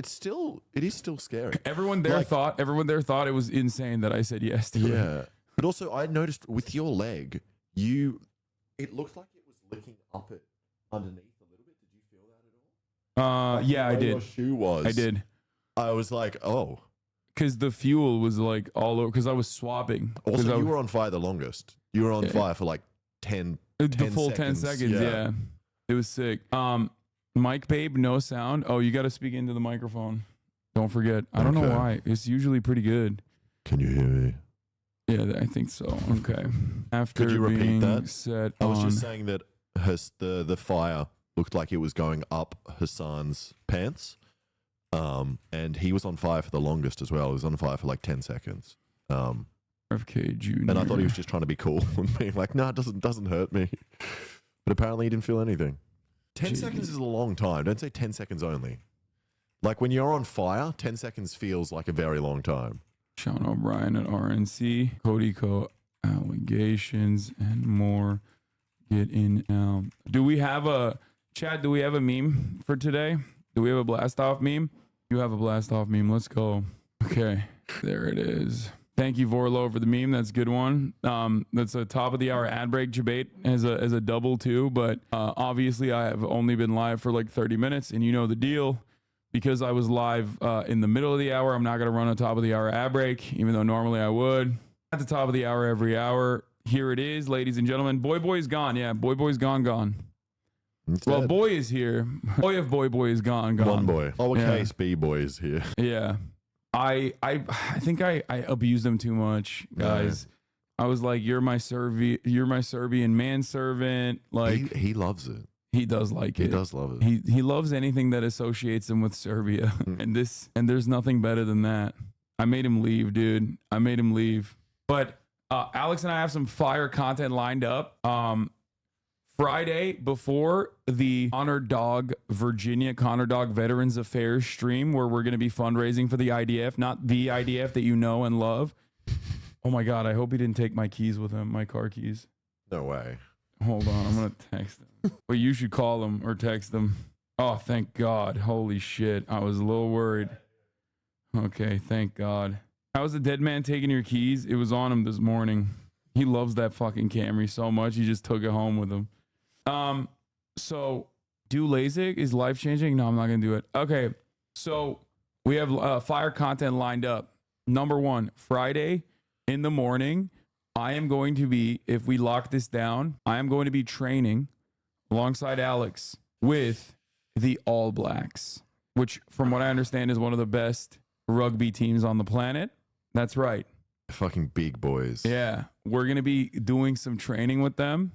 it is still scary. Everyone there thought it was insane that I said yes to it. Yeah. But also I noticed with your leg, it looked like it was licking up it underneath a little bit. Did you feel that at all? Like Yeah, I did. Your shoe was. I did. I was like, oh. Because the fuel was like all over, because I was swapping. Also, you were on fire the longest. You were on fire for like 10 full 10 seconds, yeah. It was sick. Mike Babe, no sound. Oh, you got to speak into the microphone. Don't forget. I don't know why. It's usually pretty good. Can you hear me? Yeah, I think so. Okay. After Could you repeat that? Set I was just saying that the fire looked like it was going up Hassan's pants. And he was on fire for the longest as well. He was on fire for like 10 seconds. RFK Jr. And I thought he was just trying to be cool and being like, no, it doesn't hurt me. But apparently he didn't feel anything. 10 seconds is a long time. Don't say 10 seconds only. Like when you're on fire, 10 seconds feels like a very long time. Sean O'Brien at RNC. Cody Co. Allegations and more. Get in now. Do we have a meme for today? Do we have a blast off meme? You have a blast off meme. Let's go. Okay. There it is. Thank you, Vorlo, for the meme. That's a good one. That's a top of the hour ad break debate as a double too. But obviously, I have only been live for like 30 minutes, and you know the deal. Because I was live in the middle of the hour, I'm not going to run a top of the hour ad break, even though normally I would. At the top of the hour every hour. Here it is, ladies and gentlemen. Boy's gone. Yeah, Boy's gone. Well, Boy is here. Boy is gone. One boy. Lowercase B boy is here. Yeah. I think I abused him too much, guys. Yeah. I was like, you're my Serbian manservant. Like he loves it. He does like it. He does love it. He loves anything that associates him with Serbia. and there's nothing better than that. I made him leave, dude. I made him leave. But Alex and I have some fire content lined up. Friday before the Connor Dog Veterans Affairs stream, where we're going to be fundraising for the IDF, not the IDF that you know and love. Oh my God, I hope he didn't take my keys with him, my car keys. No way. Hold on, I'm going to text him. But you should call him or text him. Oh, thank God. Holy shit. I was a little worried. Okay, thank God. How's the dead man taking your keys? It was on him this morning. He loves that fucking Camry so much, he just took it home with him. So do LASIK is life changing? No, I'm not gonna do it. Okay, so we have fire content lined up. Number one, Friday in the morning, I am going to be, if we lock this down, I am going to be training alongside Alex with the All Blacks, which from what I understand is one of the best rugby teams on the planet. That's right. Fucking big boys. Yeah, we're gonna be doing some training with them.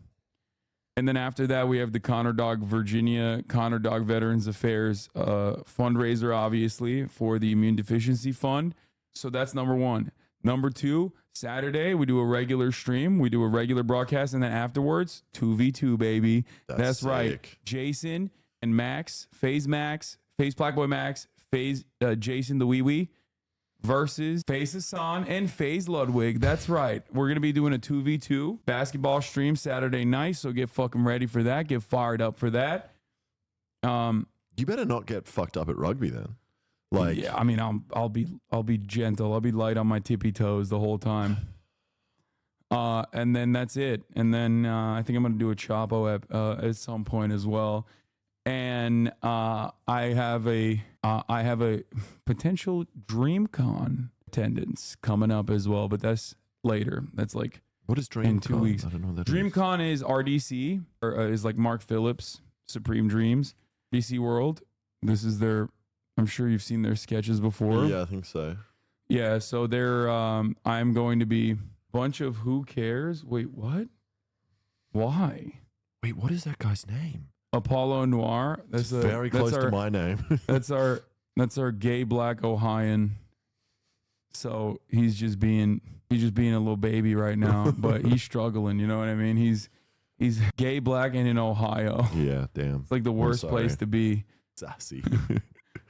And then after that, we have the Connor Dog Veterans Affairs fundraiser, obviously, for the Immune Deficiency Fund. So that's number one. Number two, Saturday, we do a regular stream. We do a regular broadcast. And then afterwards, 2v2, baby. That's right. Jason and Max, FaZe Blackboy Max, FaZe Jason the Wee Wee versus FaZe Hassan and FaZe Ludwig. That's right. We're going to be doing a 2v2 basketball stream Saturday night. So get fucking ready for that. Get fired up for that. You better not get fucked up at rugby then. Like, yeah, I mean, I'll be gentle. I'll be light on my tippy toes the whole time. And then that's it. And then I think I'm going to do a Chapo at some point as well. And I have a potential DreamCon attendance coming up as well, but that's later. That's like what is DreamCon? In 2 weeks. I don't know what that DreamCon is RDC, or is like Mark Phillips, Supreme Dreams, DC World. This is their. I'm sure you've seen their sketches before. Yeah, I think so. Yeah, so they're. I'm going to be bunch of who cares. Wait, what? Why? Wait, what is that guy's name? Apollo Noir. That's very close to my name. that's our gay black Ohioan. So he's just being a little baby right now, but he's struggling. You know what I mean? He's gay black and in Ohio. Yeah, damn. It's like the worst place to be. Sassy.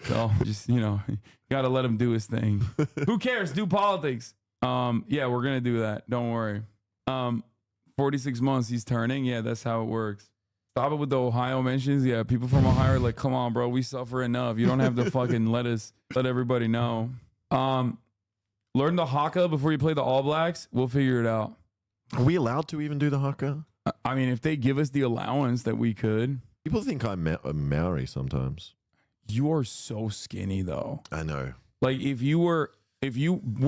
So just gotta let him do his thing. Who cares? Do politics. Yeah, we're gonna do that. Don't worry. 46 months he's turning. Yeah, that's how it works. Stop it with the Ohio mentions. Yeah, people from Ohio are like, come on, bro, we suffer enough. You don't have to fucking let everybody know. Learn the haka before you play the All Blacks. We'll figure it out. Are we allowed to even do the haka? I mean, if they give us the allowance that we could. People think I'm a Maori sometimes. You are so skinny though. I know. Like if you were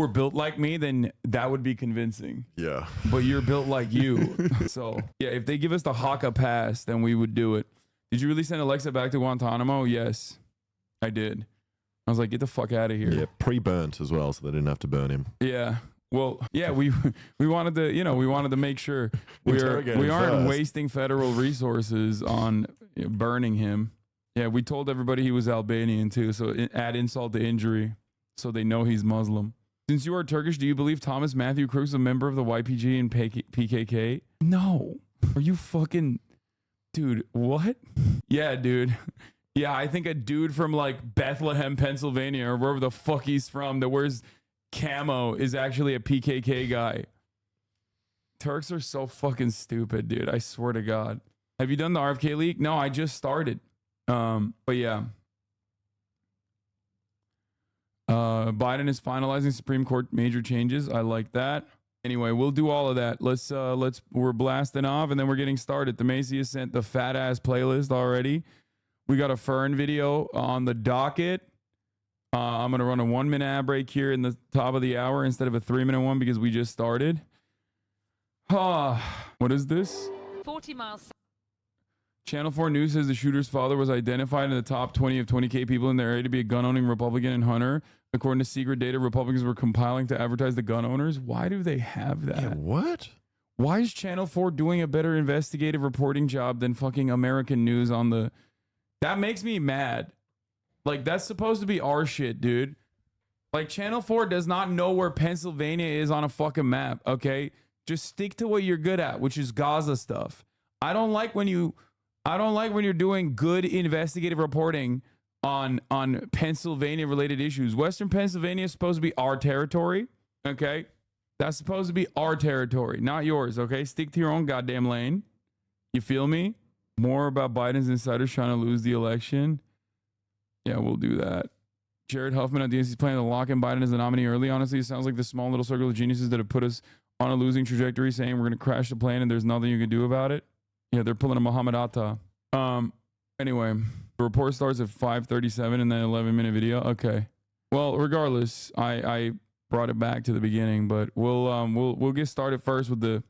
built like me, then that would be convincing. Yeah. But you're built like you. So yeah, if they give us the haka pass, then we would do it. Did you really send Alexa back to Guantanamo? Yes, I did. I was like, get the fuck out of here. Yeah, pre-burnt as well, so they didn't have to burn him. Yeah. Well, yeah, we wanted to make sure we aren't wasting federal resources on burning him. Yeah, we told everybody he was Albanian too, so add insult to injury, so they know he's Muslim. Since you are Turkish, do you believe Thomas Matthew Crooks a member of the YPG and PKK? No. Are you fucking, dude? What? Yeah, dude. Yeah, I think a dude from like Bethlehem, Pennsylvania, or wherever the fuck he's from that wears camo is actually a PKK guy. Turks are so fucking stupid, dude. I swear to God. Have you done the RFK leak? No, I just started. But yeah. Biden is finalizing Supreme Court major changes. I like that. Anyway, we'll do all of that. We're blasting off and then we're getting started. The Macy has sent the fat ass playlist already. We got a Fern video on the docket. I'm going to run a 1 minute ad break here in the top of the hour instead of a 3 minute one because we just started. What is this? 40 miles. Channel 4 News says the shooter's father was identified in the top 20 of 20K people in the area to be a gun-owning Republican and hunter. According to secret data Republicans were compiling to advertise the gun owners. Why do they have that? Yeah, what? Why is Channel 4 doing a better investigative reporting job than fucking American News on the... That makes me mad. Like, that's supposed to be our shit, dude. Like, Channel 4 does not know where Pennsylvania is on a fucking map, okay? Just stick to what you're good at, which is Gaza stuff. I don't like when you're doing good investigative reporting on Pennsylvania related issues. Western Pennsylvania is supposed to be our territory, okay? That's supposed to be our territory, not yours, okay? Stick to your own goddamn lane. You feel me? More about Biden's insiders trying to lose the election. Yeah, we'll do that. Jared Huffman on DNC is planning to lock in Biden as the nominee early. Honestly, it sounds like the small little circle of geniuses that have put us on a losing trajectory saying we're going to crash the plane and there's nothing you can do about it. Yeah, they're pulling a Muhammad Atta. Anyway, the report starts at 5:37 in that 11-minute video. Okay. Well, regardless, I brought it back to the beginning, but we'll get started first with the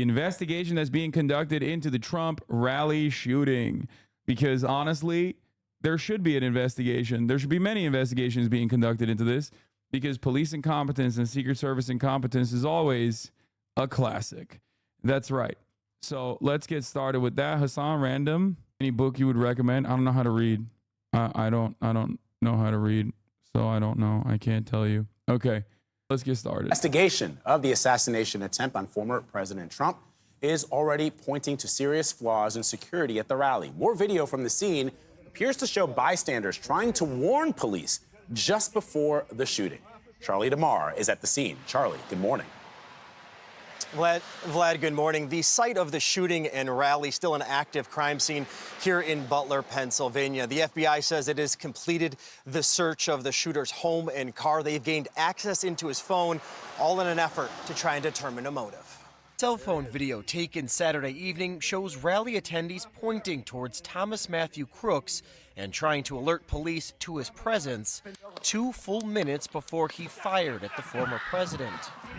investigation that's being conducted into the Trump rally shooting. Because honestly, there should be an investigation. There should be many investigations being conducted into this because police incompetence and Secret Service incompetence is always a classic. That's right. So let's get started with that. Hassan, random, any book you would recommend? I don't know how to read. I don't know how to read, so I don't know. I can't tell you. Okay, let's get started. Investigation of the assassination attempt on former President Trump is already pointing to serious flaws in security at the rally. More video from the scene appears to show bystanders trying to warn police just before the shooting. Charlie DeMar is at the scene. Charlie, good morning. Vlad, good morning. The site of the shooting and rally still an active crime scene here in Butler, Pennsylvania. The FBI says it has completed the search of the shooter's home and car. They've gained access into his phone, all in an effort to try and determine a motive. Cell phone video taken Saturday evening shows rally attendees pointing towards Thomas Matthew Crooks and trying to alert police to his presence 2 full minutes before he fired at the former president.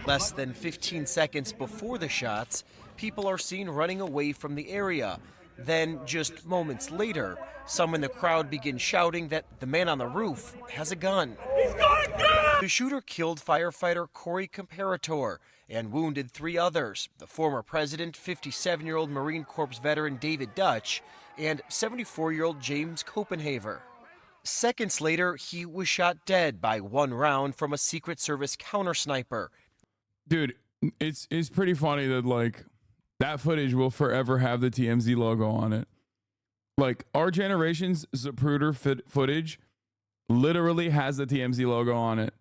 Less than 15 seconds before the shots, people are seen running away from the area. Then, just moments later, some in the crowd begin shouting that the man on the roof has a gun. He's got a gun! The shooter killed firefighter Corey Comparator and wounded 3 others, the former president, 57-year-old Marine Corps veteran David Dutch, and 74-year-old James Copenhaver. Seconds later, he was shot dead by 1 round from a Secret Service counter-sniper. Dude, it's pretty funny that, like, that footage will forever have the TMZ logo on it. Like, our generation's Zapruder footage literally has the TMZ logo on it.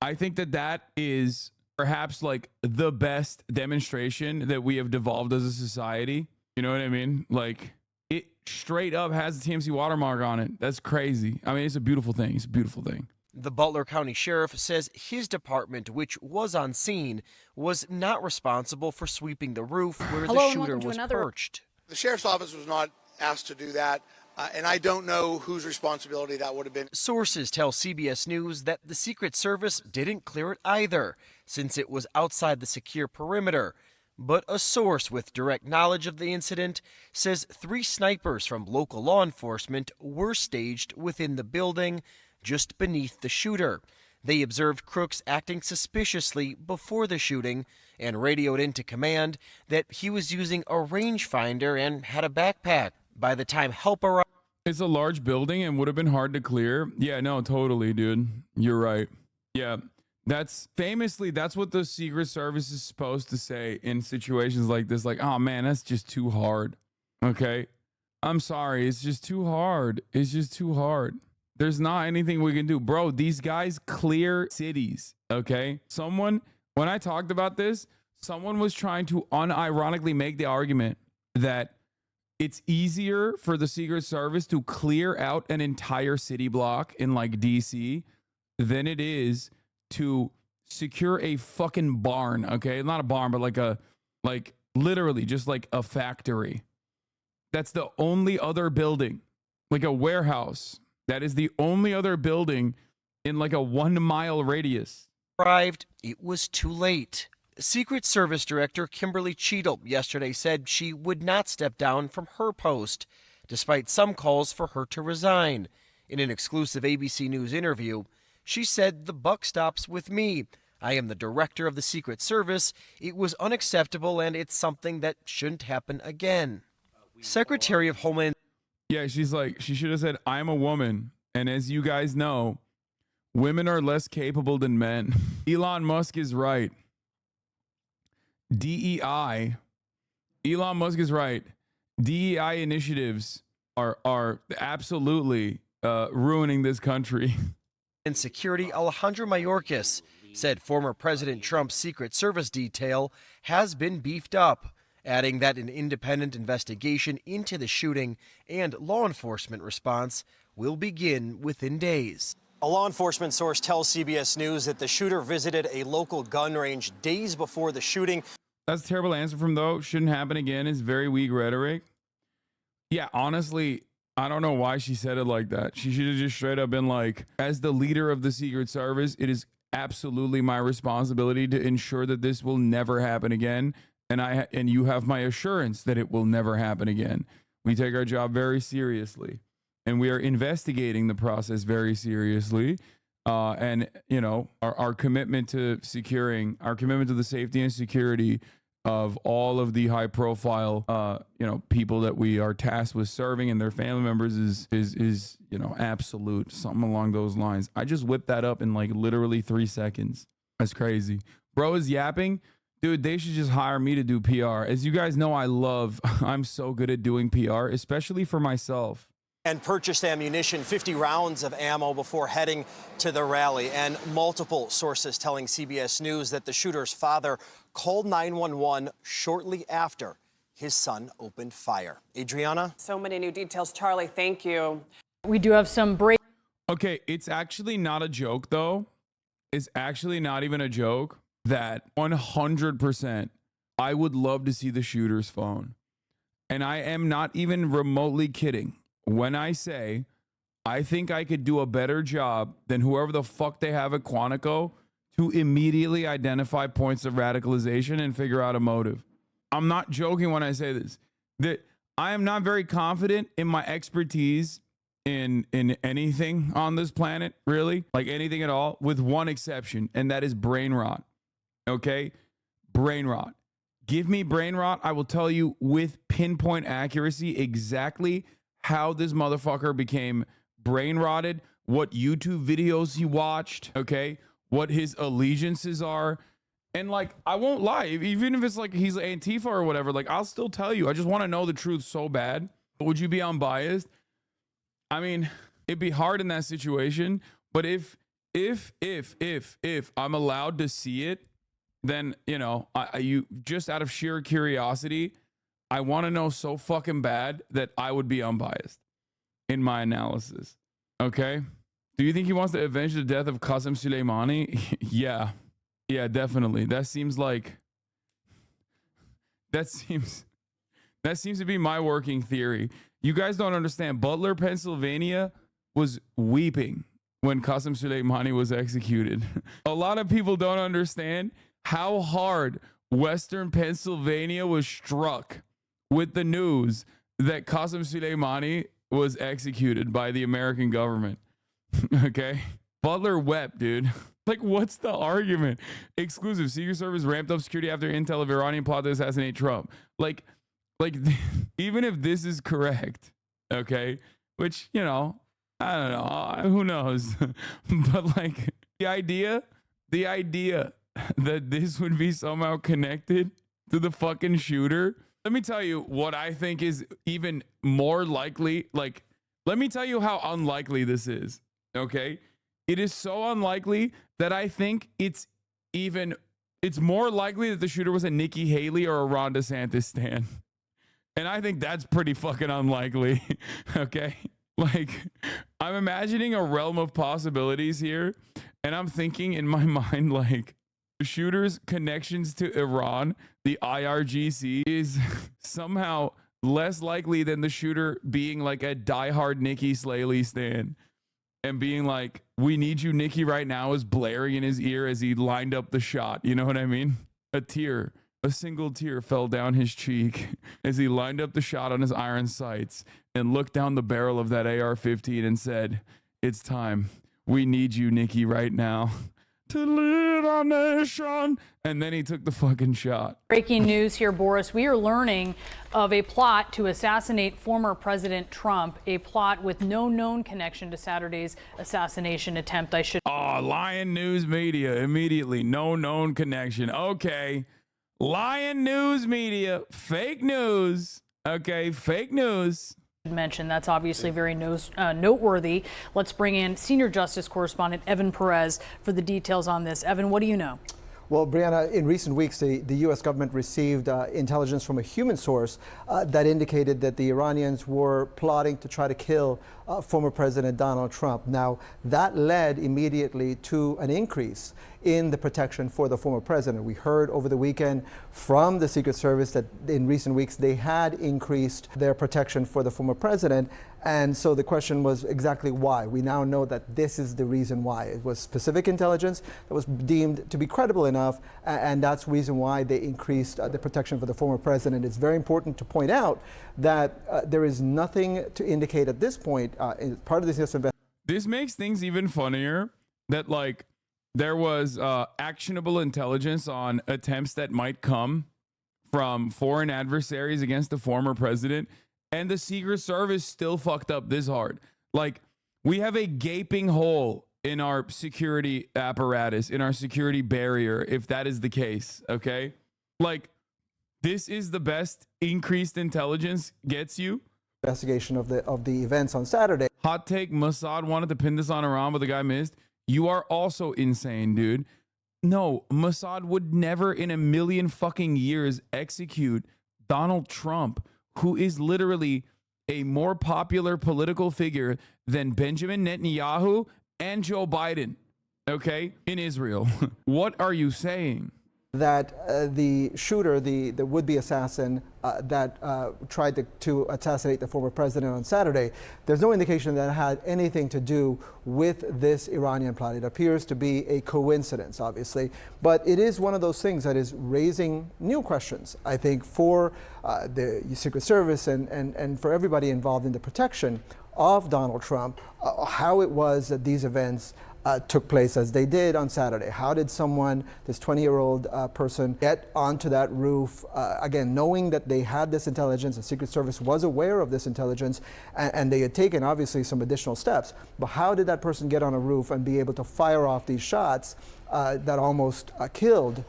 I think that is perhaps like the best demonstration that we have devolved as a society You know what I mean? Like, it straight up has the TMC watermark on it. That's crazy. I mean, it's a beautiful thing. It's a beautiful thing. The Butler County Sheriff says his department, which was on scene, was not responsible for sweeping the roof where the shooter was perched. The Sheriff's Office was not asked to do that, and I don't know whose responsibility that would have been. Sources tell CBS News that the Secret Service didn't clear it either, since it was outside the secure perimeter. But a source with direct knowledge of the incident says 3 snipers from local law enforcement were staged within the building just beneath the shooter. They observed Crooks acting suspiciously before the shooting and radioed into command that he was using a rangefinder and had a backpack. By the time help arrived, it's a large building and would have been hard to clear. Yeah, no, totally, dude. You're right. Yeah. That's what the Secret Service is supposed to say in situations like this. Like, oh man, that's just too hard. Okay. I'm sorry. It's just too hard. It's just too hard. There's not anything we can do. Bro, these guys clear cities. Okay. When I talked about this, someone was trying to unironically make the argument that it's easier for the Secret Service to clear out an entire city block in like DC than it is to secure a fucking barn. Okay, not a barn, but like literally just like a factory. That's the only other building, like a warehouse. That is the only other building in like a 1 mile radius. It was too late. Secret Service Director Kimberly Cheadle yesterday said she would not step down from her post, despite some calls for her to resign. In an exclusive ABC News interview, she said, "The buck stops with me. I am the director of the Secret Service. It was unacceptable, and it's something that shouldn't happen again." Secretary of Homeland. Yeah, she's like, she should have said, "I'm a woman. And as you guys know, women are less capable than men." Elon Musk is right. DEI. Elon Musk is right. DEI initiatives are absolutely ruining this country. And Security Alejandro Mayorkas said former President Trump's Secret Service detail has been beefed up, adding that an independent investigation into the shooting and law enforcement response will begin within days. A law enforcement source tells CBS News that the shooter visited a local gun range days before the shooting. That's a terrible answer from though. Shouldn't happen again. It's very weak rhetoric. Yeah, honestly, I don't know why she said it like that. She should have just straight up been like, as the leader of the Secret Service, it is absolutely my responsibility to ensure that this will never happen again. And you have my assurance that it will never happen again. We take our job very seriously, and we are investigating the process very seriously. And you know, our commitment to the safety and security of all of the high profile, people that we are tasked with serving and their family members is absolute, something along those lines. I just whipped that up in like literally 3 seconds. That's crazy. Bro is yapping. Dude, they should just hire me to do PR. As you guys know, I'm so good at doing PR, especially for myself. And purchased ammunition, 50 rounds of ammo before heading to the rally. And multiple sources telling CBS News that the shooter's father called 911 shortly after his son opened fire. Adriana? So many new details. Charlie, thank you. We do have some break. Okay, it's actually not a joke, though. It's actually not even a joke that 100% I would love to see the shooter's phone. And I am not even remotely kidding when I say I think I could do a better job than whoever the fuck they have at Quantico to immediately identify points of radicalization and figure out a motive. I'm not joking when I say this. That I am not very confident in my expertise in anything on this planet, really, like anything at all, with one exception, and that is brain rot. Okay? Brain rot. Give me brain rot, I will tell you with pinpoint accuracy exactly how this motherfucker became brain rotted, what YouTube videos he watched, okay, what his allegiances are. And like, I won't lie, even if it's like he's Antifa or whatever, like I'll still tell you. I just want to know the truth so bad. But would you be unbiased? I mean, it'd be hard in that situation. But if I'm allowed to see it, then, you know, you just out of sheer curiosity, I want to know so fucking bad that I would be unbiased in my analysis. Okay? Do you think he wants to avenge the death of Qasem Soleimani? Yeah. Yeah, definitely. That seems to be my working theory. You guys don't understand. Butler, Pennsylvania was weeping when Qasem Soleimani was executed. A lot of people don't understand how hard Western Pennsylvania was struck with the news that Qasem Soleimani was executed by the American government. Okay? Butler wept, dude. Like, what's the argument? Exclusive. Secret Service ramped up security after intel of Iranian plot to assassinate Trump. Like, even if this is correct, okay, which, you know, I don't know, who knows? But like the idea that this would be somehow connected to the fucking shooter. Let me tell you what I think is even more likely. Like, let me tell you how unlikely this is. Okay. It is so unlikely that I think it's more likely that the shooter was a Nikki Haley or a Ron DeSantis stan. And I think that's pretty fucking unlikely. Okay. Like, I'm imagining a realm of possibilities here. And I'm thinking in my mind, like, the shooter's connections to Iran, the IRGC, is somehow less likely than the shooter being like a diehard Nikki Slaley stan and being like, "We need you, Nikki," right now, is blaring in his ear as he lined up the shot. You know what I mean? A single tear fell down his cheek as he lined up the shot on his iron sights and looked down the barrel of that AR-15 and said, "It's time. We need you, Nikki, right now to lead our nation." And then he took the fucking shot. Breaking news here, Boris. We are learning of a plot to assassinate former President Trump, a plot with no known connection to Saturday's assassination attempt. Lying news media immediately. No known connection. Okay. Lying news media. Fake news. Okay. Fake news. Mention that's obviously very noteworthy. Let's bring in senior justice correspondent Evan Perez for the details on this. Evan, what do you know? Well, Brianna, in recent weeks, the U.S. government received intelligence from a human source that indicated that the Iranians were plotting to try to kill former President Donald Trump. Now, that led immediately to an increase in the protection for the former president. We heard over the weekend from the Secret Service that in recent weeks they had increased their protection for the former president. And so the question was exactly why. We now know that this is the reason why. It was specific intelligence that was deemed to be credible enough, and that's the reason why they increased the protection for the former president. It's very important to point out that there is nothing to indicate at this point, part of this investigation. This makes things even funnier that, like, there was actionable intelligence on attempts that might come from foreign adversaries against the former president, and the Secret Service still fucked up this hard. Like, we have a gaping hole in our security apparatus, in our security barrier, if that is the case, okay? Like, this is the best increased intelligence gets you. Investigation of the events on Saturday. Hot take, Mossad wanted to pin this on Iran, but the guy missed. You are also insane, dude. No, Mossad would never in a million fucking years execute Donald Trump, who is literally a more popular political figure than Benjamin Netanyahu and Joe Biden, okay, in Israel. What are you saying? That the shooter, the would-be assassin that tried to assassinate the former president on Saturday, there's no indication that it had anything to do with this Iranian plot. It appears to be a coincidence, obviously, but it is one of those things that is raising new questions, I think, for the Secret Service and for everybody involved in the protection of Donald Trump, how it was that these events took place as they did on Saturday. How did someone, this 20-year-old person, get onto that roof, again, knowing that they had this intelligence, the Secret Service was aware of this intelligence, and they had taken, obviously, some additional steps. But how did that person get on a roof and be able to fire off these shots that almost killed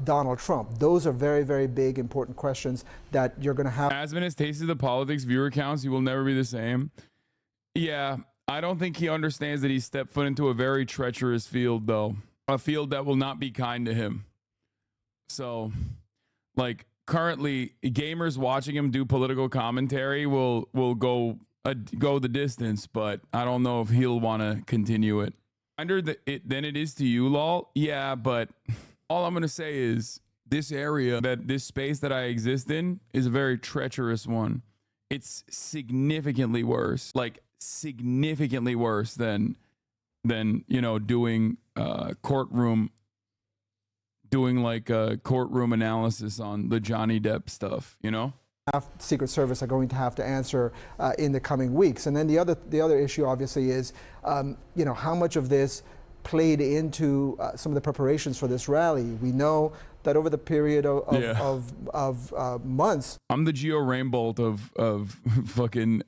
Donald Trump? Those are very, very big, important questions that you're going to have. Asman has tasted the politics viewer counts. He will never be the same. Yeah. I don't think he understands that he stepped foot into a very treacherous field, though. A field that will not be kind to him. So, like, currently gamers watching him do political commentary will go the distance, but I don't know if he'll want to continue it. Under than it is to you, lol. Yeah, but all I'm gonna say is this area, this space that I exist in, is a very treacherous one. It's significantly worse, like significantly worse than doing courtroom analysis on the Johnny Depp stuff, Secret Service are going to have to answer in the coming weeks. And then the other issue, obviously, is how much of this played into some of the preparations for this rally. We know that over the period of months. I'm the Geo Rainbolt of fucking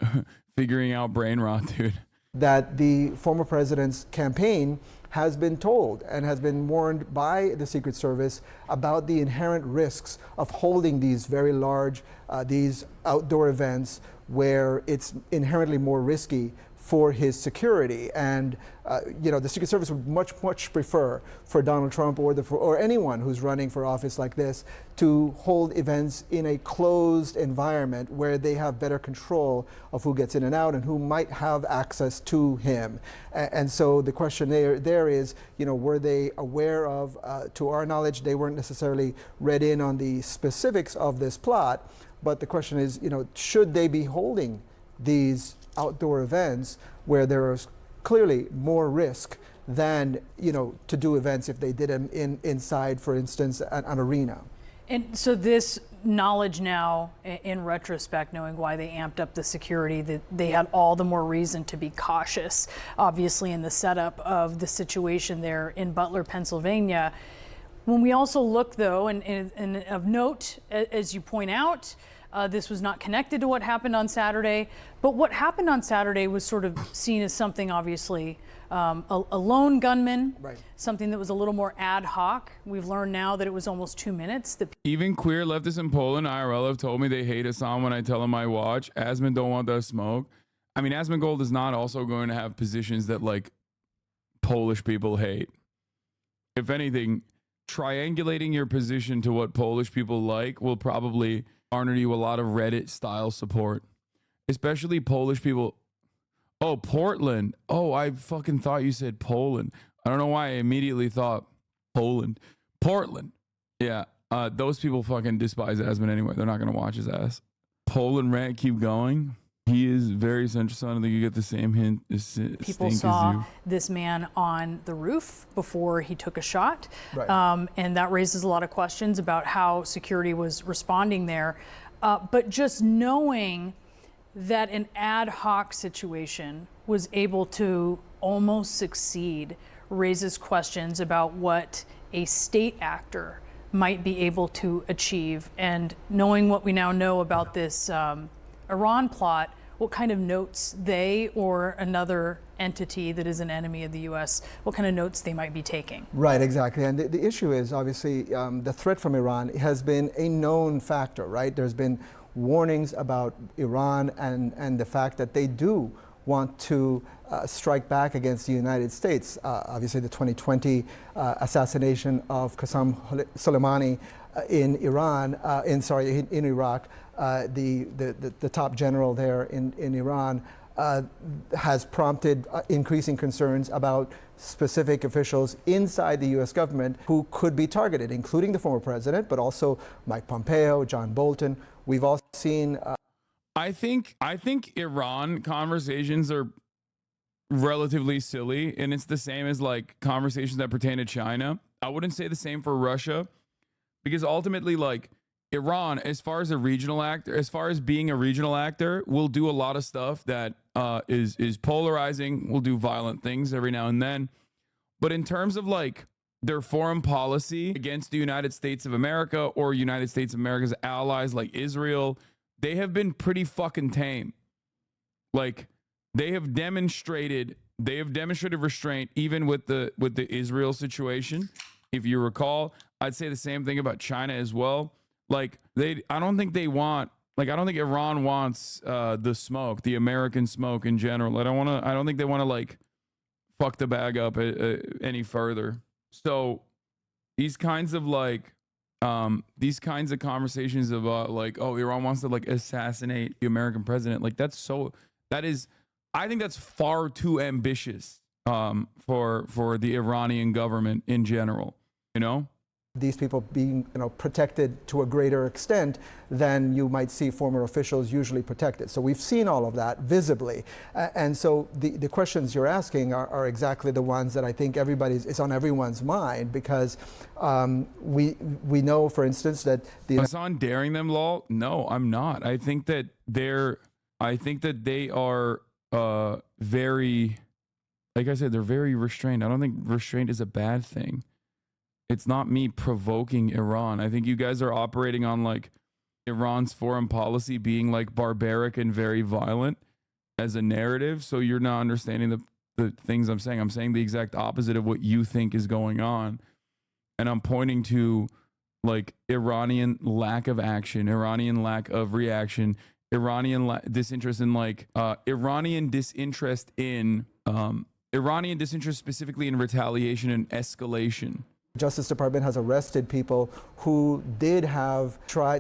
figuring out brain rot, dude. That the former president's campaign has been told and has been warned by the Secret Service about the inherent risks of holding these very large, these outdoor events where it's inherently more risky for his security. And the Secret Service would much prefer for Donald Trump or anyone who's running for office like this to hold events in a closed environment where they have better control of who gets in and out and who might have access to him. And so the question there is, were they aware of, to our knowledge, they weren't necessarily read in on the specifics of this plot, but the question is, should they be holding these outdoor events where there is clearly more risk than to do events if they did them inside, for instance, an arena. And so this knowledge now, in retrospect, knowing why they amped up the security, that they had all the more reason to be cautious, obviously, in the setup of the situation there in Butler, Pennsylvania. When we also look, though, and of note, as you point out, this was not connected to what happened on Saturday, but what happened on Saturday was sort of seen as something, obviously, a lone gunman, right. Something that was a little more ad hoc. We've learned now that it was almost 2 minutes. Even queer leftists in Poland, IRL, have told me they hate Hassan when I tell them I watch. Asmund don't want that smoke. I mean, Asmongold is not also going to have positions that, like, Polish people hate. If anything, triangulating your position to what Polish people like will probably garner you a lot of Reddit-style support. Especially Polish people. Oh, Portland. Oh, I fucking thought you said Poland. I don't know why I immediately thought Poland. Portland. Yeah, those people fucking despise Asmund anyway. They're not going to watch his ass. Poland rant, keep going. He is very central. I don't think you get the same hint. People saw this man on the roof before he took a shot. Right. And that raises a lot of questions about how security was responding there. But just knowing that an ad hoc situation was able to almost succeed raises questions about what a state actor might be able to achieve. And knowing what we now know about this Iran plot, what kind of notes they or another entity that is an enemy of the U.S., what kind of notes they might be taking. Right, exactly. And the issue is, obviously, the threat from Iran has been a known factor, right? There's been warnings about Iran and the fact that they do want to strike back against the United States. Obviously, the 2020 assassination of Qasem Soleimani in Iraq, the top general there in Iran, has prompted increasing concerns about specific officials inside the U.S. government who could be targeted, including the former president, but also Mike Pompeo, John Bolton. We've all seen. I think Iran conversations are relatively silly, and it's the same as like conversations that pertain to China. I wouldn't say the same for Russia, because ultimately, like, Iran, as far as a regional actor, as far as being a regional actor, will do a lot of stuff that is polarizing, will do violent things every now and then. But in terms of like their foreign policy against the United States of America or United States of America's allies like Israel, they have been pretty fucking tame. Like, they have demonstrated restraint even with the Israel situation. If you recall, I'd say the same thing about China as well. Like, I don't think Iran wants the smoke, the American smoke in general. I don't think they want to like fuck the bag up any further. So these kinds of like these kinds of conversations about like, oh, Iran wants to like assassinate the American president, like I think that's far too ambitious for the Iranian government in general, you know? These people being protected to a greater extent than you might see former officials usually protected. So we've seen all of that visibly. And so the questions you're asking are exactly the ones that I think it's on everyone's mind, because we know, for instance, that Hassan daring them, lol? No, I'm not. I think that they are very, like I said, they're very restrained. I don't think restraint is a bad thing. It's not me provoking Iran. I think you guys are operating on like Iran's foreign policy being like barbaric and very violent as a narrative. So you're not understanding the things I'm saying. I'm saying the exact opposite of what you think is going on. And I'm pointing to like Iranian lack of action, Iranian lack of reaction, Iranian disinterest in Iranian disinterest specifically in retaliation and escalation. Justice Department has arrested people who did try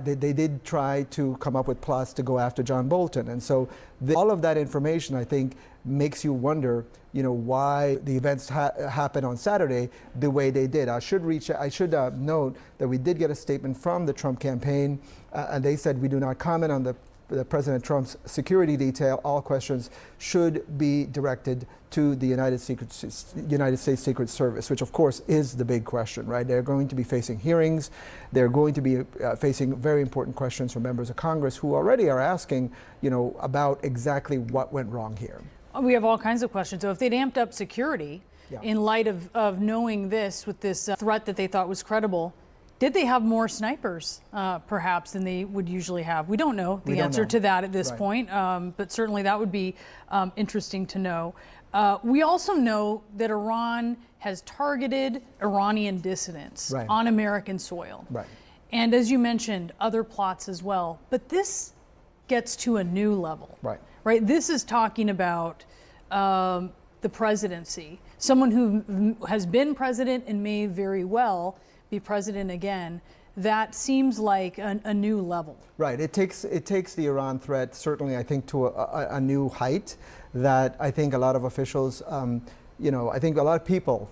to come up with plots to go after John Bolton. And so all of that information, I think, makes you wonder, why the events happened on Saturday the way they did. I should note that we did get a statement from the Trump campaign, and they said we do not comment on the President Trump's security detail. All questions should be directed to the United States Secret Service, which of course is the big question, right? They're going to be facing hearings. They're going to be facing very important questions from members of Congress who already are asking, about exactly what went wrong here. We have all kinds of questions. So if they'd amped up security in light of knowing this, with this threat that they thought was credible, did they have more snipers, perhaps, than they would usually have? We don't know the answer to that at this point, but certainly that would be interesting to know. We also know that Iran has targeted Iranian dissidents on American soil. And as you mentioned, other plots as well. But this gets to a new level. Right? This is talking about the presidency. Someone who has been president and may very well be president again. That seems like a new level. Right. It takes the Iran threat, certainly, I think, to a new height that I think a lot of officials, I think a lot of people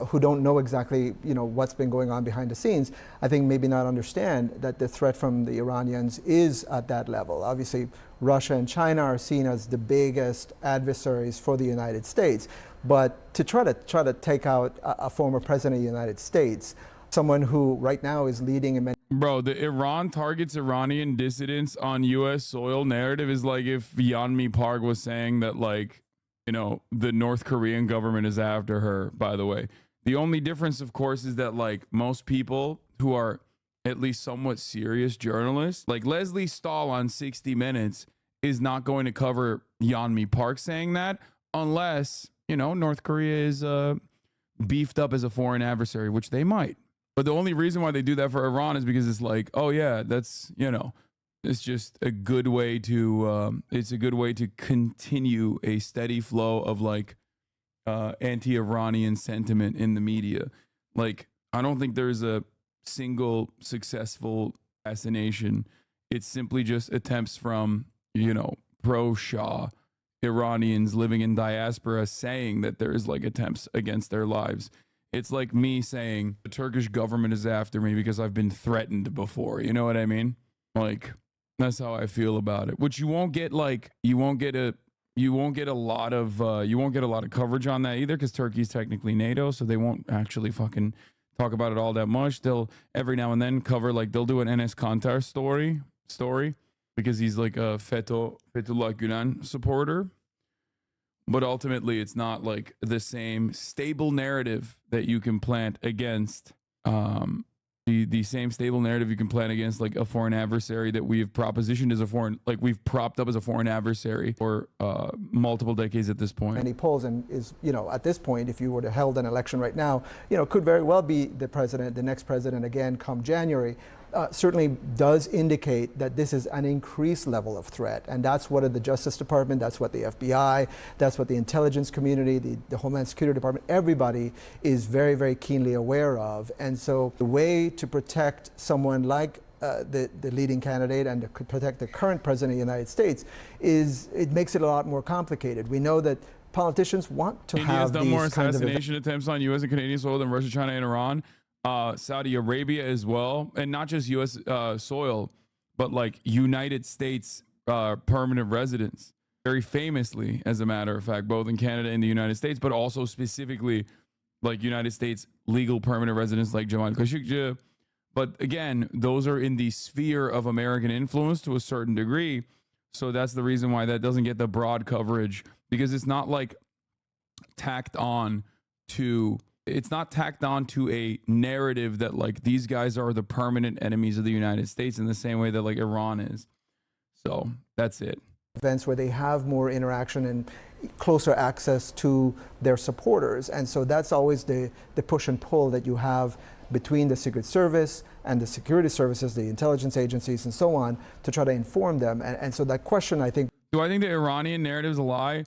who don't know exactly, what's been going on behind the scenes, I think maybe not understand that the threat from the Iranians is at that level. Obviously, Russia and China are seen as the biggest adversaries for the United States. But to try to take out a former president of the United States, someone who right now is leading in many. Bro, the Iran targets Iranian dissidents on U.S. soil narrative is like if Yeonmi Park was saying that, like, the North Korean government is after her, by the way. The only difference, of course, is that, like, most people who are at least somewhat serious journalists, like Leslie Stahl on 60 Minutes, is not going to cover Yeonmi Park saying that unless, North Korea is beefed up as a foreign adversary, which they might. But the only reason why they do that for Iran is because it's like, oh yeah, that's, it's just a good way to, continue a steady flow of like anti-Iranian sentiment in the media. Like, I don't think there's a single successful assassination. It's simply just attempts from, pro-Shah Iranians living in diaspora saying that there is like attempts against their lives. It's like me saying the Turkish government is after me because I've been threatened before. You know what I mean? Like, that's how I feel about it. Which you won't get a lot of coverage on that either, because Turkey's technically NATO, so they won't actually fucking talk about it all that much. They'll every now and then cover, like, they'll do an Enes Kantar story because he's like a Fethullah Gülen supporter. But ultimately, it's not like the same stable narrative that you can plant against the same stable narrative you can plant against like a foreign adversary that we've propositioned as a foreign, like we've propped up as a foreign adversary for multiple decades at this point. Many polls, and is, at this point, if you were to held an election right now, could very well be the next president again come January. certainly does indicate that this is an increased level of threat. And that's what the Justice Department, that's what the FBI, that's what the intelligence community, the Homeland Security Department, everybody is very, very keenly aware of. And so the way to protect someone like the leading candidate and to protect the current president of the United States it makes it a lot more complicated. We know that politicians want to India have has done these more kinds of assassination attempts on U.S. and Canadian soil than Russia, China, and Iran. Saudi Arabia as well, and not just U.S. Soil, but like United States permanent residents, very famously, as a matter of fact, both in Canada and the United States, but also specifically like United States legal permanent residents like Jamal Khashoggi. But again, those are in the sphere of American influence to a certain degree. So that's the reason why that doesn't get the broad coverage, because it's not like tacked on to a narrative that like these guys are the permanent enemies of the United States in the same way that like Iran is. So that's it. Events where they have more interaction and closer access to their supporters. And so that's always the push and pull that you have between the Secret Service and the security services, the intelligence agencies and so on, to try to inform them. And so that question, I think. Do I think the Iranian narrative is a lie?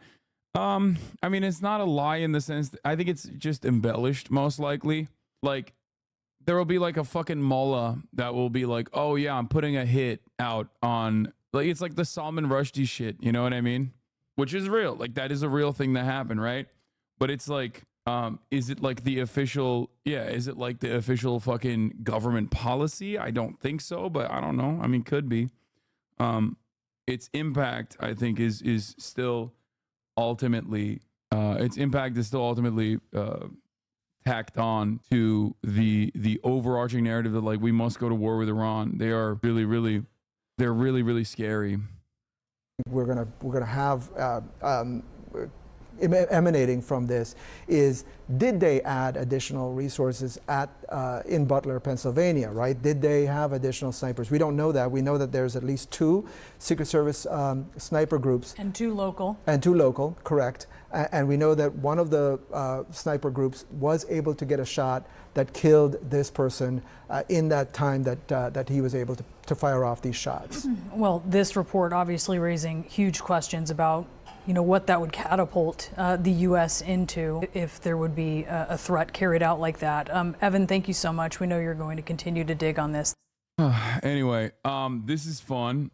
I mean, it's not a lie in the sense I think it's just embellished, most likely. Like, there will be like a fucking mullah that will be like, oh yeah, I'm putting a hit out on, like, it's like the Salman Rushdie shit, you know what I mean? Which is real. Like, that is a real thing that happened, right? But it's like, is it like the official, is it like the official fucking government policy? I don't think so, but I don't know. I mean, could be. Its impact, I think, is still ultimately, tacked on to the overarching narrative that like we must go to war with Iran. They are really scary. We're gonna have emanating from this is, did they add additional resources in Butler, Pennsylvania, right? Did they have additional snipers? We don't know that. We know that there's at least 2 Secret Service sniper groups. And 2 local. And 2 local, correct. And we know that one of the sniper groups was able to get a shot that killed this person in that time that he was able to fire off these shots. Well, this report obviously raising huge questions about what that would catapult the U.S. into if there would be a threat carried out like that. Evan, thank you so much. We know you're going to continue to dig on this. Anyway, this is fun.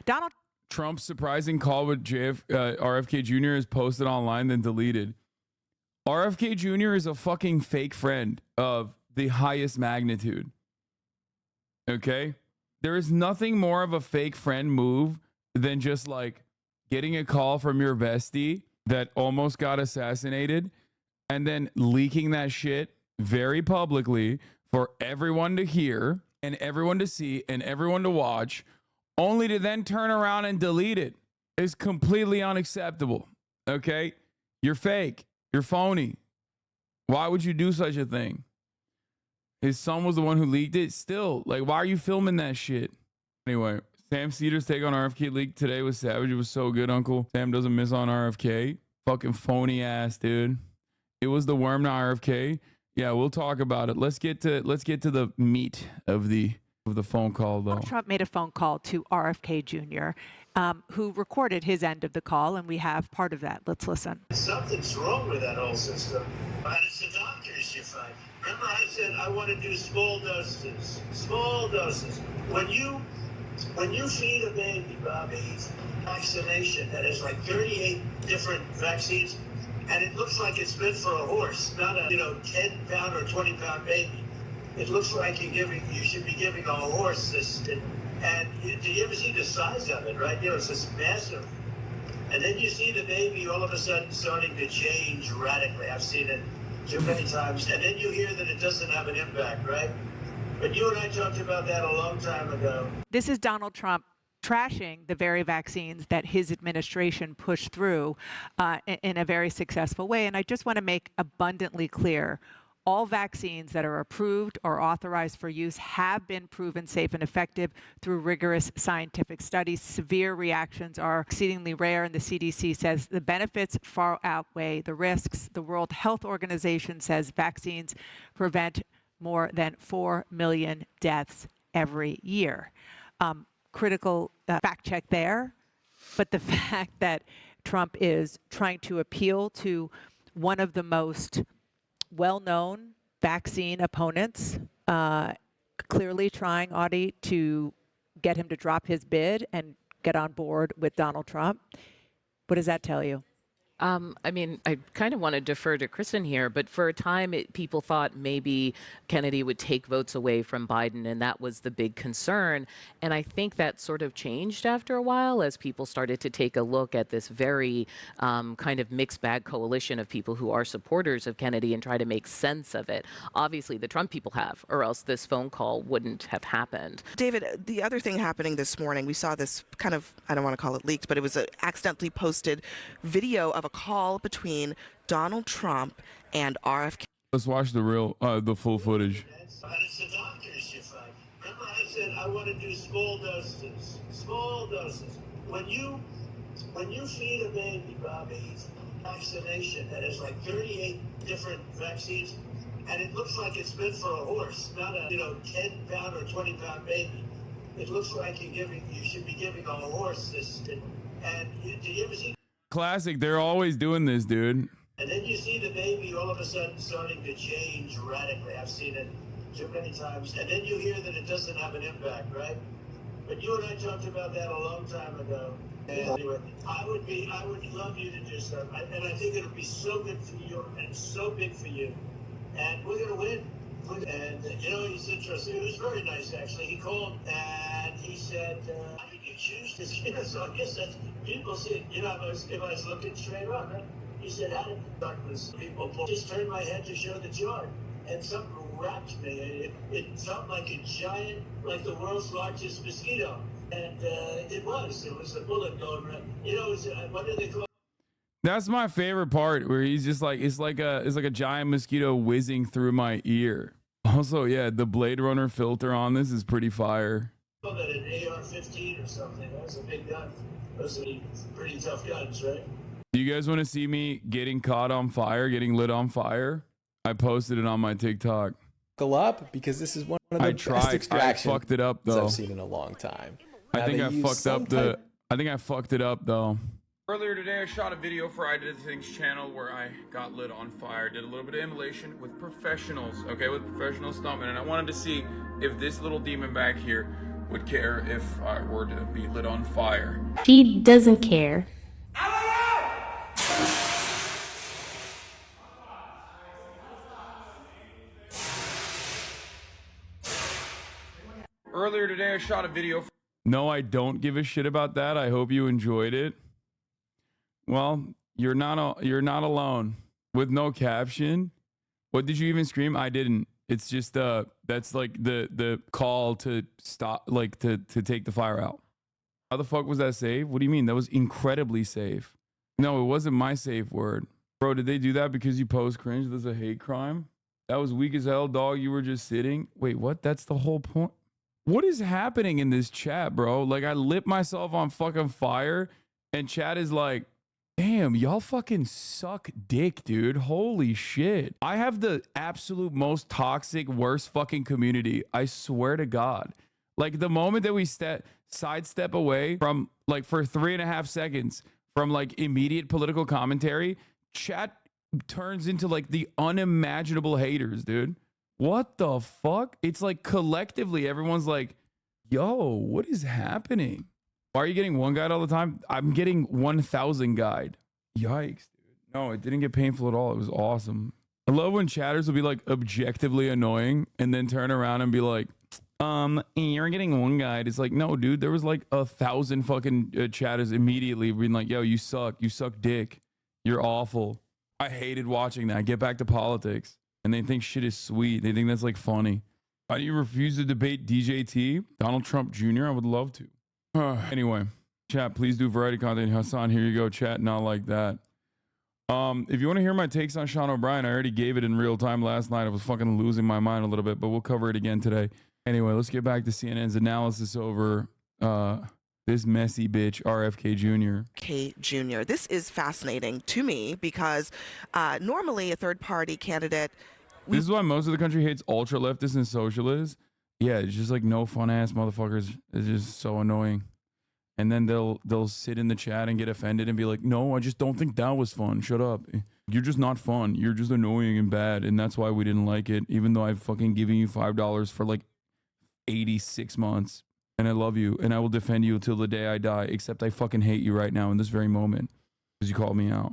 Donald Trump's surprising call with RFK Jr. is posted online, then deleted. RFK Jr. is a fucking fake friend of the highest magnitude. Okay? There is nothing more of a fake friend move than just like getting a call from your bestie that almost got assassinated and then leaking that shit very publicly for everyone to hear and everyone to see and everyone to watch, only to then turn around and delete it. Is completely unacceptable. Okay? You're fake. You're phony. Why would you do such a thing? His son was the one who leaked it. Still, like, why are you filming that shit? Anyway, Sam Cedar's take on RFK leak today was savage. It was so good, Uncle. Sam doesn't miss on RFK. Fucking phony ass, dude. It was the worm to RFK. Yeah, we'll talk about it. Let's get to the meat of the phone call, though. Trump made a phone call to RFK Jr., who recorded his end of the call, and we have part of that. Let's listen. Something's wrong with that whole system. And it's the doctors you find. Remember I said I want to do small doses. Small doses. When you feed a baby, Bobby, vaccination that has like 38 different vaccines, and it looks like it's meant for a horse, not a 10-pound or 20-pound baby. It looks like you should be giving a horse this. And do you ever see the size of it, right? It's just massive. And then you see the baby all of a sudden starting to change radically. I've seen it too many times. And then you hear that it doesn't have an impact, right? But you and I talked about that a long time ago. This is Donald Trump trashing the very vaccines that his administration pushed through in a very successful way. And I just want to make abundantly clear, all vaccines that are approved or authorized for use have been proven safe and effective through rigorous scientific studies. Severe reactions are exceedingly rare, and the CDC says the benefits far outweigh the risks. The World Health Organization says vaccines prevent more than 4 million deaths every year. Critical fact check there, but the fact that Trump is trying to appeal to one of the most well-known vaccine opponents, clearly trying, Audie, to get him to drop his bid and get on board with Donald Trump. What does that tell you? I mean, I kind of want to defer to Kristen here, but for a time, people thought maybe Kennedy would take votes away from Biden, and that was the big concern. And I think that sort of changed after a while as people started to take a look at this very kind of mixed bag coalition of people who are supporters of Kennedy and try to make sense of it. Obviously, the Trump people have, or else this phone call wouldn't have happened. David, the other thing happening this morning, we saw this kind of, I don't want to call it leaked, but it was an accidentally posted video of a call between Donald Trump and RFK. Let's watch the full footage. And it's the doctors you fight. Remember I said I want to do small doses. Small doses. When you feed a baby, Bobby, vaccination that has like 38 different vaccines, and it looks like it's meant for a horse, not a 10-pound or 20-pound baby. It looks like you should be giving a horse this. And do you ever see? Classic. They're always doing this, dude. And then you see the baby all of a sudden starting to change radically. I've seen it too many times. And then you hear that it doesn't have an impact, right? But you and I talked about that a long time ago. And anyway, I would love you to do stuff. And I think it'll be so good for you and so big for you. And we're going to win. And, he's interesting. It was very nice, actually. He called and he said, how did you choose this? So I guess that's, people see, if I was looking straight on, right? He said, how did the darkness people pull? Just turned my head to show the chart. And something wrapped me. It felt like a giant, like the world's largest mosquito. And it was a bullet going around. What do they call it? That's my favorite part, where he's just like, it's like a giant mosquito whizzing through my ear. Also, yeah, the Blade Runner filter on this is pretty fire. That an AR-15 or something. That was a big gun. Those are pretty tough guns, right? Do you guys want to see me getting caught on fire, getting lit on fire? I posted it on my TikTok. Go up because this is one of the best extractions I fucked it up though. I've seen in a long time. I think I fucked it up though. Earlier today, I shot a video for I Did Things channel where I got lit on fire. Did a little bit of immolation with professionals, okay, with professional stuntmen. And I wanted to see if this little demon back here would care if I were to be lit on fire. She doesn't care. Earlier today, I shot a video. No, I don't give a shit about that. I hope you enjoyed it. Well, you're not alone. With no caption. What did you even scream? I didn't. It's just that's like the call to stop, like to take the fire out. How the fuck was that safe? What do you mean? That was incredibly safe. No, it wasn't my safe word. Bro, did they do that because you post cringe? That's a hate crime? That was weak as hell, dog. You were just sitting. Wait, what? That's the whole point. What is happening in this chat, bro? Like, I lit myself on fucking fire and chat is like, damn, y'all fucking suck dick, dude. Holy shit. I have the absolute most toxic, worst fucking community. I swear to God. Like, the moment that we sidestep away from, like, for 3.5 seconds from, like, immediate political commentary, chat turns into, like, the unimaginable haters, dude. What the fuck? It's like collectively, everyone's like, yo, what is happening? Why are you getting one guide all the time? I'm getting 1,000 guide. Yikes, dude. No, it didn't get painful at all. It was awesome. I love when chatters will be like objectively annoying and then turn around and be like, you're getting one guide. It's like, no, dude, there was like 1,000 fucking chatters immediately being like, yo, you suck dick. You're awful. I hated watching that. Get back to politics. And they think shit is sweet. They think that's like funny. Why do you refuse to debate DJT? Donald Trump Jr.? I would love to. Anyway, chat, please do variety content. Hassan, here you go. Chat, not like that. If you want to hear my takes on Sean O'Brien, I already gave it in real time last night. I was fucking losing my mind a little bit, but we'll cover it again today. Anyway, let's get back to CNN's analysis over this messy bitch, RFK Jr. K Jr. This is fascinating to me because normally a third party candidate. This is why most of the country hates ultra leftists and socialists. yeah, it's just like no fun ass motherfuckers. It's just so annoying. And then they'll sit in the chat and get offended and be like, no, I just don't think that was fun. Shut up. You're just not fun. You're just annoying and bad. And that's why we didn't like it, even though I've fucking given you $5 for like 86 months. And I love you. And I will defend you until the day I die. Except I fucking hate you right now in this very moment because you called me out.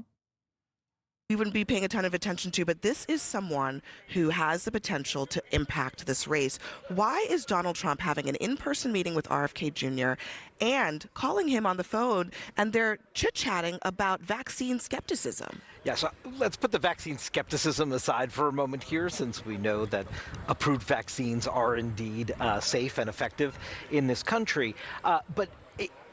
We wouldn't be paying a ton of attention to, but this is someone who has the potential to impact this race. Why is Donald Trump having an in-person meeting with RFK Jr. and calling him on the phone, and they're chit-chatting about vaccine skepticism? Yeah, so let's put the vaccine skepticism aside for a moment here, since we know that approved vaccines are indeed safe and effective in this country. But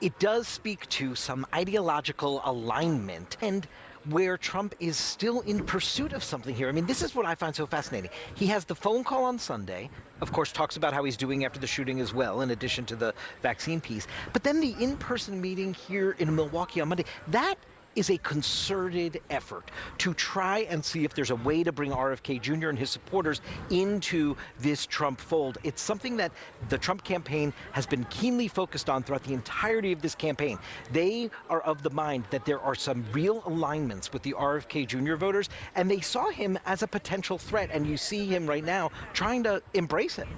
it does speak to some ideological alignment and where Trump is still in pursuit of something here. I mean, this is what I find so fascinating. He has the phone call on Sunday, of course, talks about how he's doing after the shooting as well, in addition to the vaccine piece. But then the in-person meeting here in Milwaukee on Monday, that is a concerted effort to try and see if there's a way to bring RFK Jr. and his supporters into this Trump fold. It's something that the Trump campaign has been keenly focused on throughout the entirety of this campaign. They are of the mind that there are some real alignments with the RFK Jr. voters, and they saw him as a potential threat, and you see him right now trying to embrace it.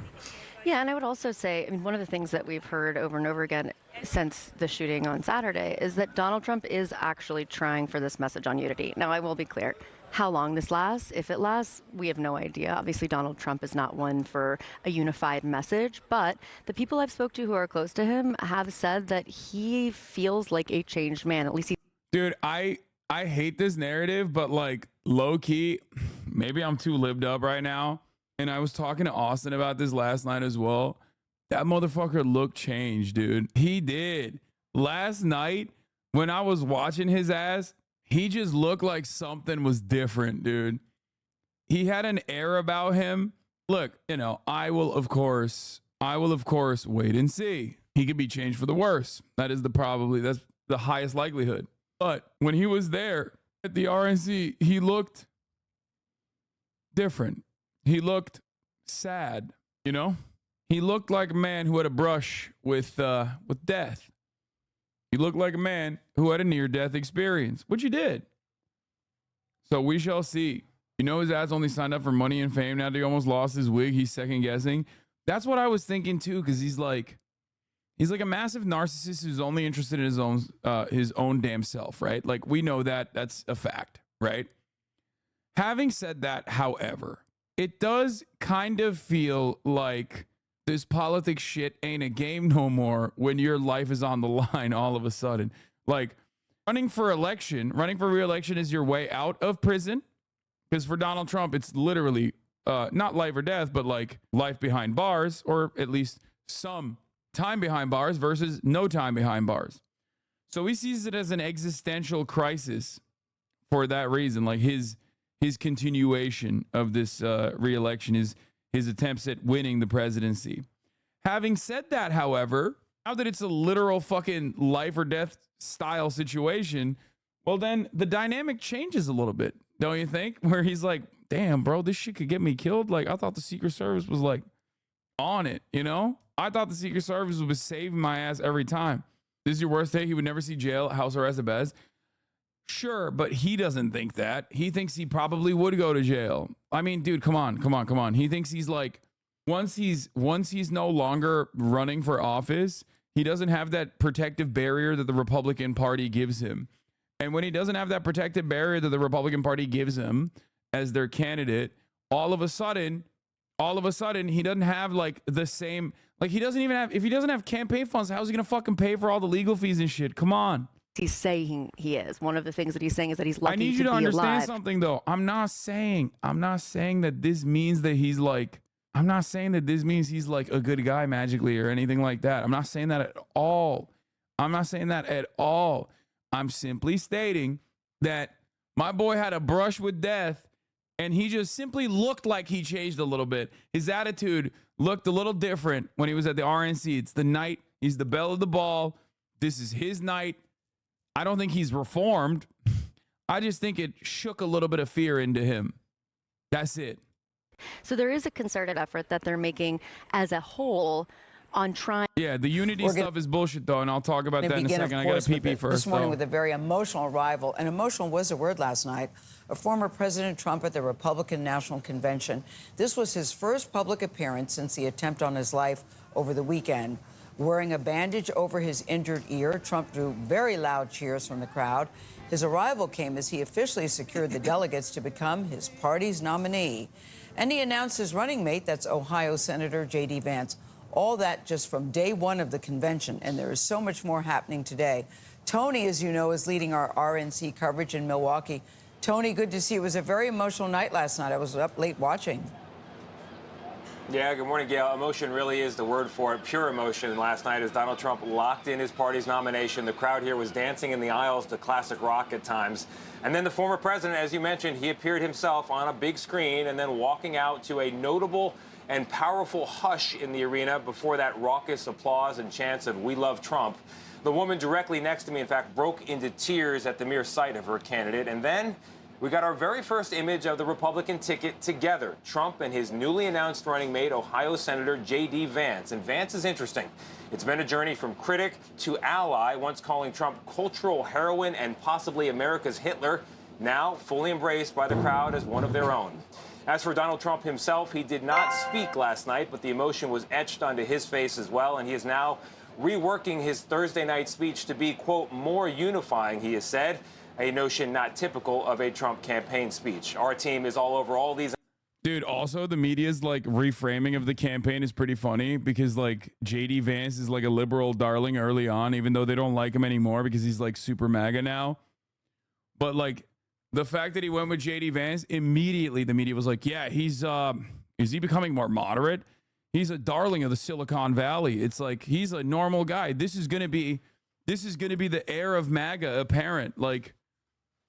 Yeah, and I would also say, I mean, one of the things that we've heard over and over again since the shooting on Saturday is that Donald Trump is actually trying for this message on unity. Now, I will be clear. How long this lasts, if it lasts, we have no idea. Obviously, Donald Trump is not one for a unified message, but the people I've spoke to who are close to him have said that he feels like a changed man. At least he... Dude, I hate this narrative, but like low key, maybe I'm too libbed up right now. And I was talking to Austin about this last night as well. That motherfucker looked changed, dude. He did. Last night, when I was watching his ass, he just looked like something was different, dude. He had an air about him. Look, you know, I will of course wait and see. He could be changed for the worse. That's the highest likelihood. But when he was there at the RNC, he looked different. He looked sad, you know? He looked like a man who had a brush with death. He looked like a man who had a near-death experience, which he did. So we shall see. You know, his ass only signed up for money and fame. Now that he almost lost his wig, he's second-guessing. That's what I was thinking, too, because he's like a massive narcissist who's only interested in his own damn self, right? Like, we know that. That's a fact, right? Having said that, however, it does kind of feel like this politics shit ain't a game no more when your life is on the line all of a sudden. Like, running for re-election is your way out of prison. Because for Donald Trump, it's literally not life or death, but like life behind bars, or at least some time behind bars versus no time behind bars. So he sees it as an existential crisis for that reason. Like his continuation of this re-election is his attempts at winning the presidency. Having said that, however, now that it's a literal fucking life or death style situation, well, then the dynamic changes a little bit, don't you think? Where he's like, damn, bro, this shit could get me killed. Like, I thought the Secret Service was like on it, you know? I thought the Secret Service was saving my ass every time. This is your worst day. He would never see jail, house arrest at best. Sure, but he doesn't think that. He thinks he probably would go to jail. I mean, dude, come on. He thinks he's like, once he's no longer running for office, he doesn't have that protective barrier that the Republican Party gives him. And when he doesn't have that protective barrier that the Republican Party gives him as their candidate, all of a sudden, he doesn't have like the same, like he doesn't even have, if he doesn't have campaign funds, how's he gonna fucking pay for all the legal fees and shit? Come on. He's saying he is. One of the things that he's saying is that he's lucky to be alive. I need you to understand something, though. I'm not saying that this means that he's like, I'm not saying that this means he's like a good guy magically or anything like that. I'm not saying that at all. I'm simply stating that my boy had a brush with death and he just simply looked like he changed a little bit. His attitude looked a little different when he was at the RNC. It's the night. He's the belle of the ball. This is his night. I don't think he's reformed. I just think it shook a little bit of fear into him. That's it. So there is a concerted effort that they're making as a whole on trying. Yeah, the unity stuff is bullshit, though, and I'll talk about that in a second. I got to pee first. This morning with a very emotional arrival, and emotional was the word last night, of former President Trump at the Republican National Convention. This was his first public appearance since the attempt on his life over the weekend. Wearing a bandage over his injured ear, Trump drew very loud cheers from the crowd. His arrival came as he officially secured the delegates to become his party's nominee. And he announced his running mate, that's Ohio Senator J.D. Vance. All that just from day one of the convention, and there is so much more happening today. Tony, as you know, is leading our RNC coverage in Milwaukee. Tony, good to see you. It was a very emotional night last night. I was up late watching. Yeah, good morning, Gail. Emotion really is the word for it. Pure emotion last night as Donald Trump locked in his party's nomination. The crowd here was dancing in the aisles to classic rock at times. And then the former president, as you mentioned, he appeared himself on a big screen and then walking out to a notable and powerful hush in the arena before that raucous applause and chants of "We love Trump." The woman directly next to me, in fact, broke into tears at the mere sight of her candidate. And then we got our very first image of the Republican ticket together, Trump and his newly announced running mate, Ohio Senator J.D. Vance. And Vance is interesting. It's been a journey from critic to ally, once calling Trump cultural heroine and possibly America's Hitler, now fully embraced by the crowd as one of their own. As for Donald Trump himself, he did not speak last night, but the emotion was etched onto his face as well, and he is now reworking his Thursday night speech to be, quote, more unifying, he has said, a notion not typical of a Trump campaign speech. Our team is all over all these. Dude, also the media's like reframing of the campaign is pretty funny because like JD Vance is like a liberal darling early on, even though they don't like him anymore because he's like super MAGA now. But like the fact that he went with JD Vance, immediately the media was like, yeah, is he becoming more moderate? He's a darling of the Silicon Valley. It's like he's a normal guy. This is gonna be the heir of MAGA apparent. Like,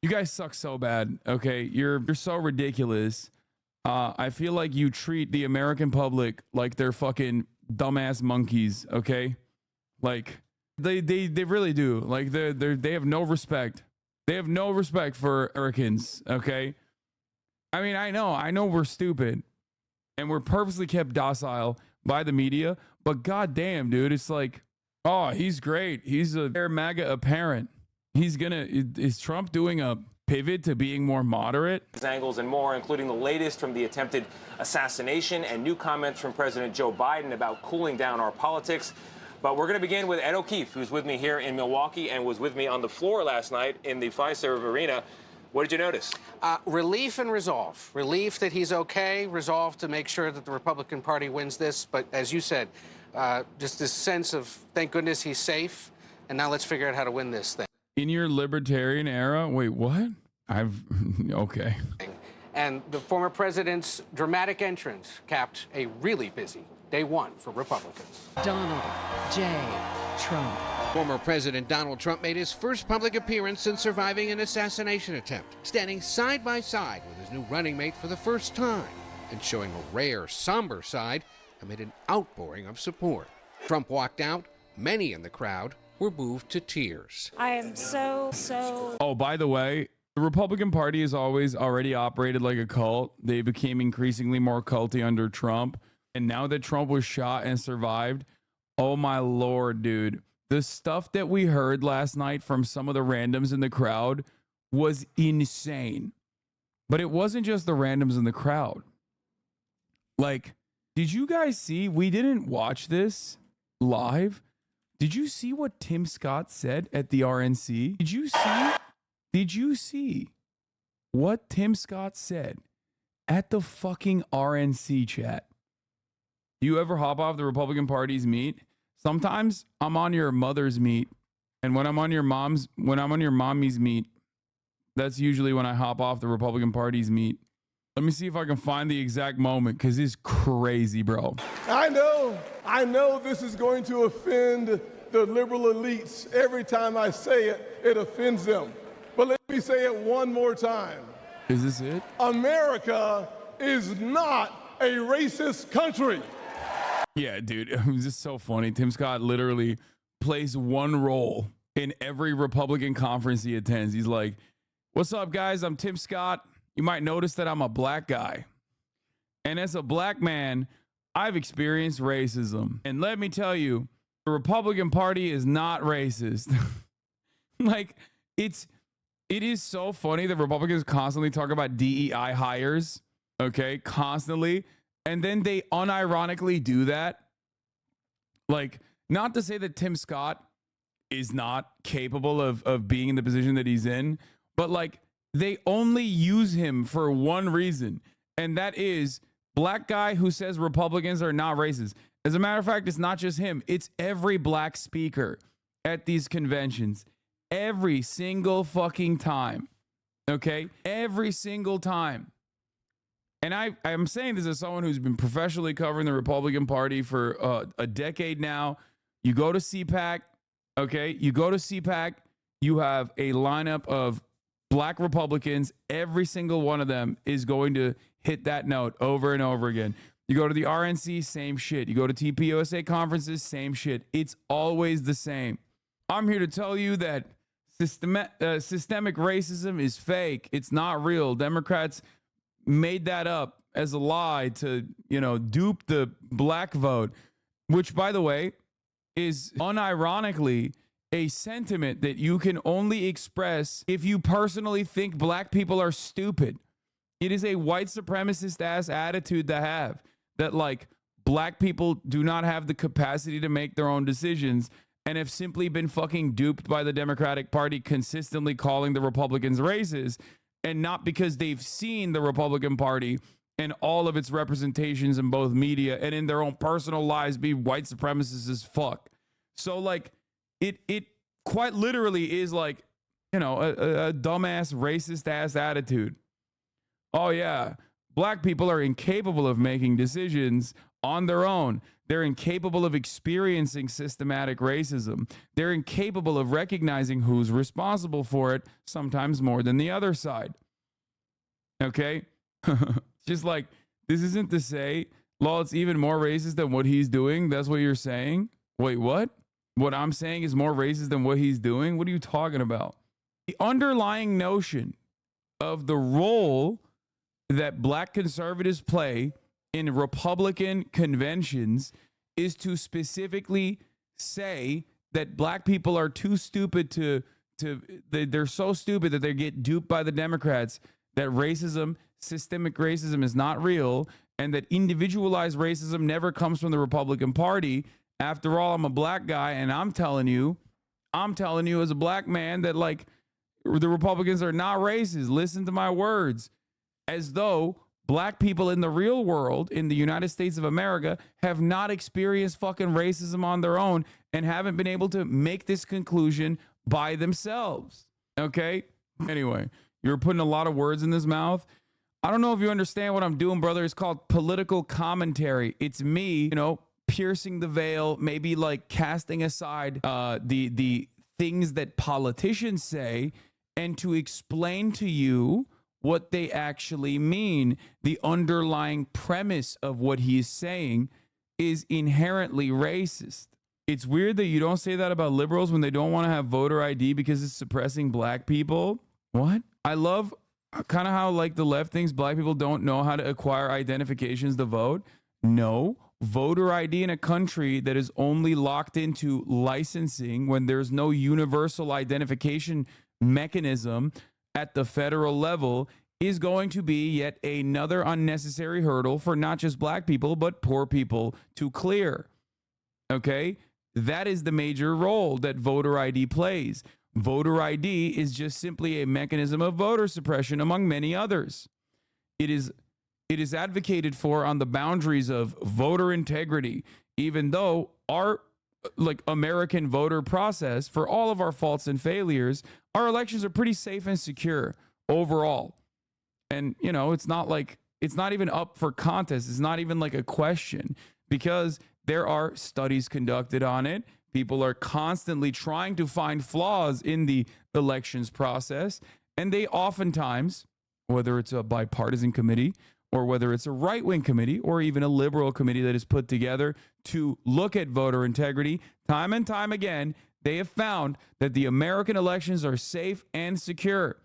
you guys suck so bad. Okay, you're so ridiculous. I feel like you treat the American public like they're fucking dumbass monkeys. Okay, like they really do. Like they have no respect. They have no respect for Americans. Okay, I mean I know we're stupid, and we're purposely kept docile by the media. But goddamn, dude, it's like, oh, he's great. He's a MAGA apparent. Is Trump doing a pivot to being more moderate? Angles and more, including the latest from the attempted assassination and new comments from President Joe Biden about cooling down our politics. But we're going to begin with Ed O'Keefe, who's with me here in Milwaukee and was with me on the floor last night in the Fiserv Arena. What did you notice? Relief and resolve. Relief that he's okay, resolve to make sure that the Republican Party wins this. But as you said, just this sense of thank goodness he's safe, and now let's figure out how to win this thing. In your libertarian era? Wait, what? Okay. And the former president's dramatic entrance capped a really busy day one for Republicans. Donald J. Trump. Former President Donald Trump made his first public appearance since surviving an assassination attempt, standing side by side with his new running mate for the first time, and showing a rare, somber side amid an outpouring of support. Trump walked out. Many in the crowd were moved to tears. I am so. Oh, by the way, the Republican Party has already operated like a cult. They became increasingly more culty under Trump. And now that Trump was shot and survived, oh my Lord, dude. The stuff that we heard last night from some of the randoms in the crowd was insane. But it wasn't just the randoms in the crowd. Like, did you guys see? We didn't watch this live. Did you see what Tim Scott said at the RNC? Did you see what Tim Scott said at the fucking RNC chat? Do you ever hop off the Republican Party's meat? Sometimes I'm on your mother's meat, and when I'm on your mommy's meat, that's usually when I hop off the Republican Party's meat. Let me see if I can find the exact moment, because it's crazy, bro. I know this is going to offend the liberal elites. Every time I say it, it offends them. But let me say it one more time. Is this it? America is not a racist country. Yeah, dude, it was just so funny. Tim Scott literally plays one role in every Republican conference he attends. He's like, what's up, guys? I'm Tim Scott. You might notice that I'm a black guy. And as a black man, I've experienced racism. And let me tell you, the Republican Party is not racist. Like, it is so funny that Republicans constantly talk about DEI hires, okay, constantly. And then they unironically do that. Like, not to say that Tim Scott is not capable of being in the position that he's in, but like, they only use him for one reason. And that is black guy who says Republicans are not racist. As a matter of fact, it's not just him. It's every black speaker at these conventions. Every single fucking time. Okay? Every single time. And I'm saying this as someone who's been professionally covering the Republican Party for a decade now. You go to CPAC, okay? You go to CPAC, you have a lineup of black Republicans. Every single one of them is going to hit that note over and over again. You go to the RNC, same shit. You go to TPUSA conferences, same shit. It's always the same. I'm here to tell you that systemic racism is fake. It's not real. Democrats made that up as a lie to, dupe the black vote, which, by the way, is unironically a sentiment that you can only express if you personally think black people are stupid. It is a white supremacist ass attitude to have, that like black people do not have the capacity to make their own decisions and have simply been fucking duped by the Democratic Party consistently calling the Republicans racist, and not because they've seen the Republican Party and all of its representations in both media and in their own personal lives be white supremacists as fuck. So like it quite literally is like, a dumbass racist ass attitude. Oh yeah, black people are incapable of making decisions on their own. They're incapable of experiencing systematic racism. They're incapable of recognizing who's responsible for it, sometimes more than the other side. Okay? Just like, this isn't to say, Law, it's even more racist than what he's doing. That's what you're saying? Wait, what? What I'm saying is more racist than what he's doing? What are you talking about? The underlying notion of the role that black conservatives play in Republican conventions is to specifically say that black people are too stupid they're so stupid that they get duped by the Democrats, that racism, systemic racism is not real, and that individualized racism never comes from the Republican Party. After all, I'm a black guy, and I'm telling you as a black man that like the Republicans are not racist. Listen to my words. As though black people in the real world, in the United States of America, have not experienced fucking racism on their own and haven't been able to make this conclusion by themselves. Okay? Anyway, you're putting a lot of words in this mouth. I don't know if you understand what I'm doing, brother. It's called political commentary. It's me, piercing the veil, maybe like casting aside the things that politicians say, and to explain to you what they actually mean. The underlying premise of what he is saying is inherently racist. It's weird that you don't say that about liberals when they don't want to have voter ID because it's suppressing black people. What? I love kind of how like the left thinks black people don't know how to acquire identifications to vote. No, voter ID in a country that is only locked into licensing, when there's no universal identification mechanism at the federal level, is going to be yet another unnecessary hurdle for not just black people, but poor people to clear. Okay? That is the major role that voter ID plays. Voter ID is just simply a mechanism of voter suppression among many others. It is advocated for on the boundaries of voter integrity, even though our American voter process, for all of our faults and failures, our elections are pretty safe and secure overall. And, it's not even up for contest. It's not even like a question, because there are studies conducted on it. People are constantly trying to find flaws in the elections process. And they oftentimes, whether it's a bipartisan committee or whether it's a right-wing committee or even a liberal committee that is put together to look at voter integrity, time and time again, they have found that the American elections are safe and secure.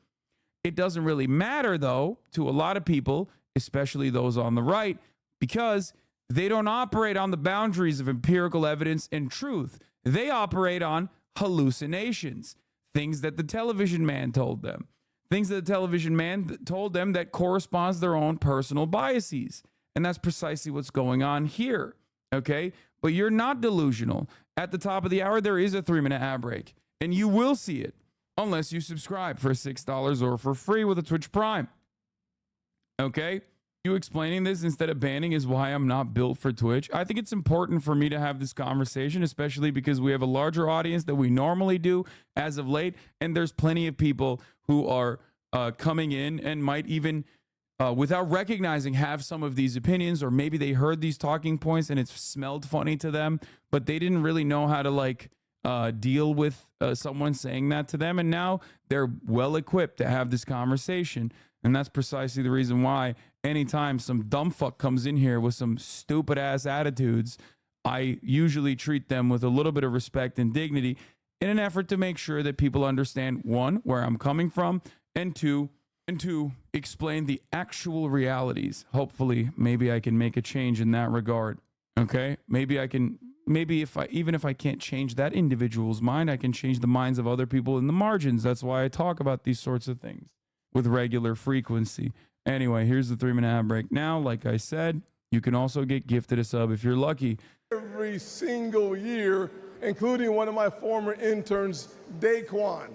It doesn't really matter, though, to a lot of people especially those on the right, because they don't operate on the boundaries of empirical evidence and truth. They operate on hallucinations, things that the television man told them, things that the television man told them that corresponds to their own personal biases. And that's precisely what's going on here. Okay. But you're not delusional. At the top of the hour, there is a 3-minute ad break, and you will see it unless you subscribe for $6 or for free with a Twitch Prime. Okay. You explaining this instead of banning is why I'm not built for Twitch. I think it's important for me to have this conversation, especially because we have a larger audience than we normally do as of late. And there's plenty of people who are coming in and might even, without recognizing, have some of these opinions, or maybe they heard these talking points and it's smelled funny to them, but they didn't really know how to deal with someone saying that to them. And now they're well equipped to have this conversation. And that's precisely the reason why anytime some dumb fuck comes in here with some stupid ass attitudes, I usually treat them with a little bit of respect and dignity in an effort to make sure that people understand, one, where I'm coming from, and two, explain the actual realities. Hopefully, maybe I can make a change in that regard. Okay? Maybe if I can't change that individual's mind, I can change the minds of other people in the margins. That's why I talk about these sorts of things with regular frequency. Anyway, here's the 3-minute ad break. Now, like I said, you can also get gifted a sub if you're lucky. Every single year, including one of my former interns, Daquan.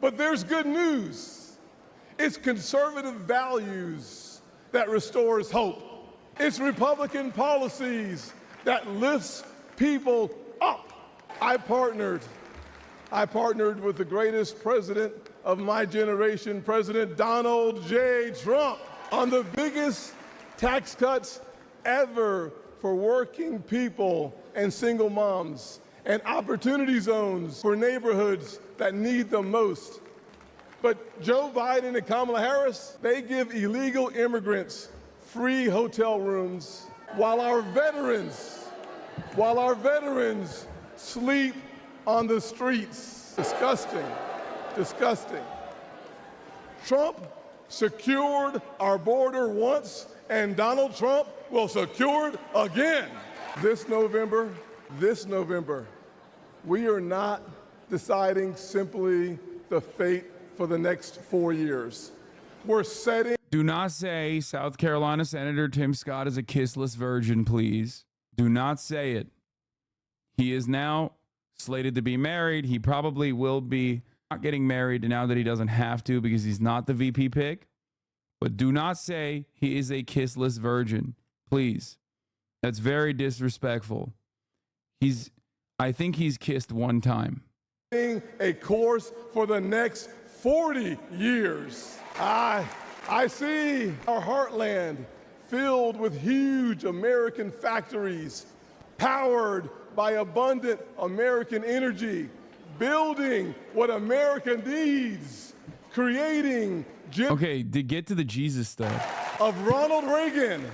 But there's good news. It's conservative values that restores hope. It's Republican policies that lifts people up. I partnered with the greatest president of my generation, President Donald J. Trump, on the biggest tax cuts ever for working people and single moms, and opportunity zones for neighborhoods that need them most. But Joe Biden and Kamala Harris, they give illegal immigrants free hotel rooms while our veterans sleep on the streets. Disgusting. Disgusting. Trump secured our border once, and Donald Trump will secure it again. This November, we are not deciding simply the fate for the next 4 years. We're setting. Do not say South Carolina Senator Tim Scott is a kissless virgin, please. Do not say it. He is now slated to be married. He probably will be not getting married now that he doesn't have to because he's not the VP pick. But do not say he is a kissless virgin, please. That's very disrespectful. I think he's kissed one time. A course for the next 40 years. I see our heartland filled with huge American factories, powered by abundant American energy, building what America needs, creating okay, to get to the Jesus stuff. Of Ronald Reagan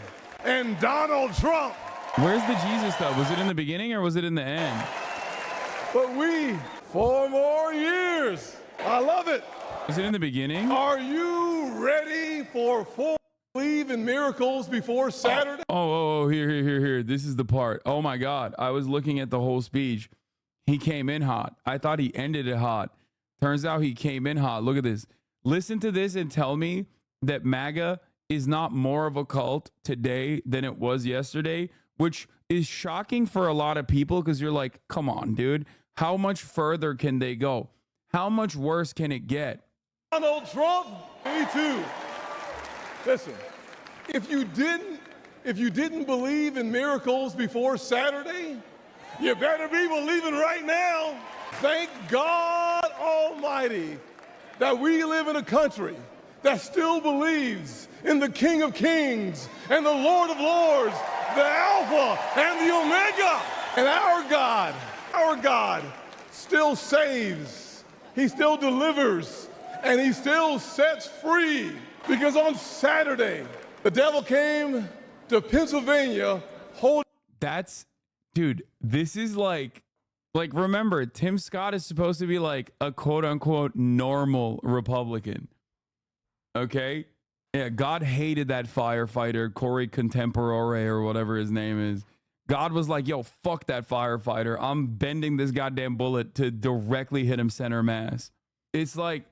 and Donald Trump. Where's the Jesus stuff? Was it in the beginning or was it in the end? But 4 more years. I love it. Was it in the beginning? Are you ready for 4 believe in miracles before Saturday? Here. This is the part. Oh my God. I was looking at the whole speech. He came in hot. I thought he ended it hot. Turns out he came in hot. Look at this. Listen to this and tell me that MAGA is not more of a cult today than it was yesterday, which is shocking for a lot of people because you're like, come on, dude. How much further can they go? How much worse can it get? Donald Trump, me too. Listen, if you didn't believe in miracles before Saturday, you better be believing right now. Thank God Almighty that we live in a country that still believes in the King of Kings and the Lord of Lords, the Alpha and the Omega. And our God still saves, he still delivers, and he still sets free. Because on Saturday, the devil came to Pennsylvania holding. Dude, this is like remember, Tim Scott is supposed to be like a quote unquote normal Republican. Okay? Yeah, God hated that firefighter, Corey Contemporary or whatever his name is. God was like, yo, fuck that firefighter. I'm bending this goddamn bullet to directly hit him center mass. It's like,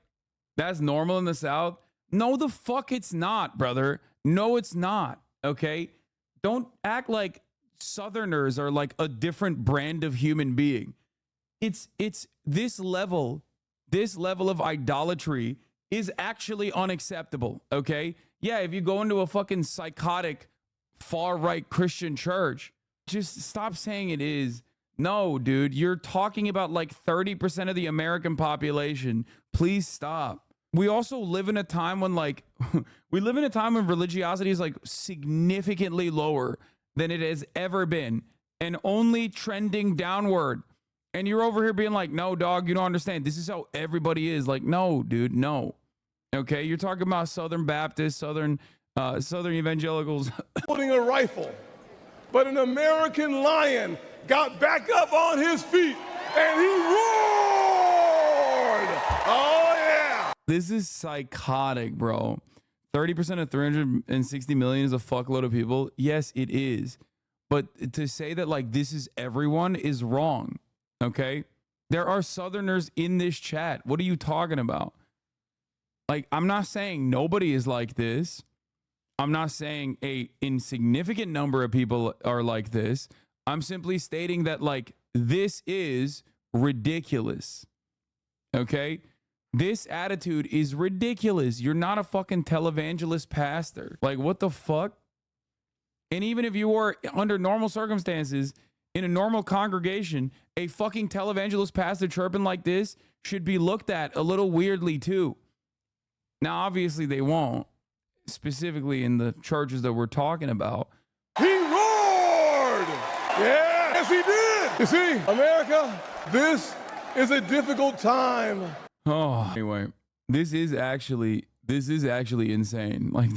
that's normal in the South? No, the fuck it's not, brother. No, it's not. Okay? Don't act like Southerners are like a different brand of human being. It's this level of idolatry is actually unacceptable, okay? Yeah, if you go into a fucking psychotic far-right Christian church, just stop saying it is. No, dude, you're talking about like 30% of the American population. Please stop. We also live in a time when religiosity is like significantly lower than it has ever been and only trending downward. And you're over here being like, no, dog, you don't understand. This is how everybody is. Like, no, dude, no. Okay, you're talking about Southern Baptists, Southern evangelicals. Holding a rifle, but an American lion got back up on his feet and he roared. Oh, yeah. This is psychotic, bro. 30% of 360 million is a fuckload of people. Yes, it is. But to say that like this is everyone is wrong. Okay? There are Southerners in this chat. What are you talking about? Like, I'm not saying nobody is like this. I'm not saying a insignificant number of people are like this. I'm simply stating that like this is ridiculous. Okay? This attitude is ridiculous. You're not a fucking televangelist pastor. Like, what the fuck? And even if you were under normal circumstances in a normal congregation, a fucking televangelist pastor chirping like this should be looked at a little weirdly too. Now, obviously they won't, specifically in the churches that we're talking about. He roared! Yeah, yes he did! You see, America, this is a difficult time. Oh, anyway, this is actually insane. Like,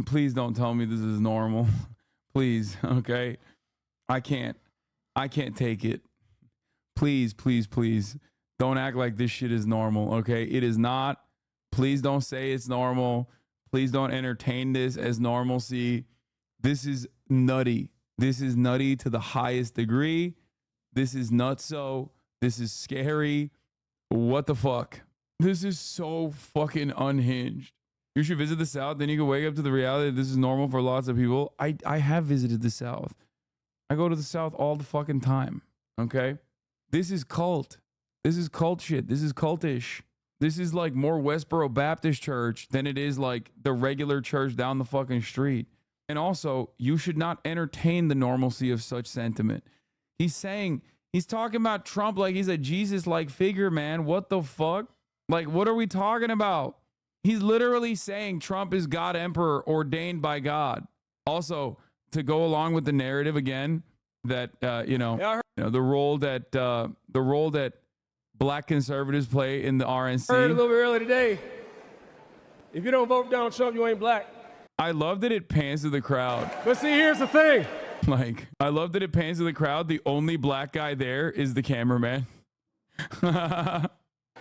please don't tell me this is normal. Please, okay? I can't take it. Please, please, please don't act like this shit is normal, okay? It is not. Please don't say it's normal. Please don't entertain this as normalcy. This is nutty. This is nutty to the highest degree. This is nutso. This is scary. What the fuck? This is so fucking unhinged. You should visit the South, then you can wake up to the reality that this is normal for lots of people. I have visited the South. I go to the South all the fucking time, okay? This is cult. This is cult shit. This is cultish. This is like more Westboro Baptist Church than it is like the regular church down the fucking street. And also, you should not entertain the normalcy of such sentiment. He's talking about Trump like he's a Jesus-like figure, man. What the fuck? Like, what are we talking about? He's literally saying Trump is God Emperor ordained by God. Also, to go along with the narrative again, that the role that black conservatives play in the RNC. Heard a little bit earlier today. If you don't vote for Donald Trump, you ain't black. I love that it pans to the crowd. But see, here's the thing. Like, I love that it pans to the crowd. The only black guy there is the cameraman.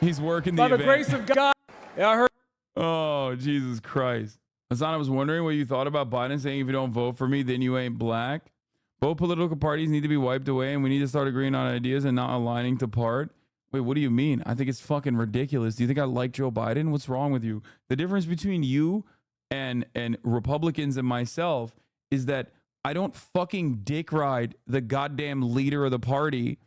He's working the event. By the grace of God. Yeah, I heard. Oh, Jesus Christ. Hassan, I was wondering what you thought about Biden saying if you don't vote for me, then you ain't black. Both political parties need to be wiped away, and we need to start agreeing on ideas and not aligning to part. Wait, what do you mean? I think it's fucking ridiculous. Do you think I like Joe Biden? What's wrong with you? The difference between you and Republicans and myself is that I don't fucking dick ride the goddamn leader of the party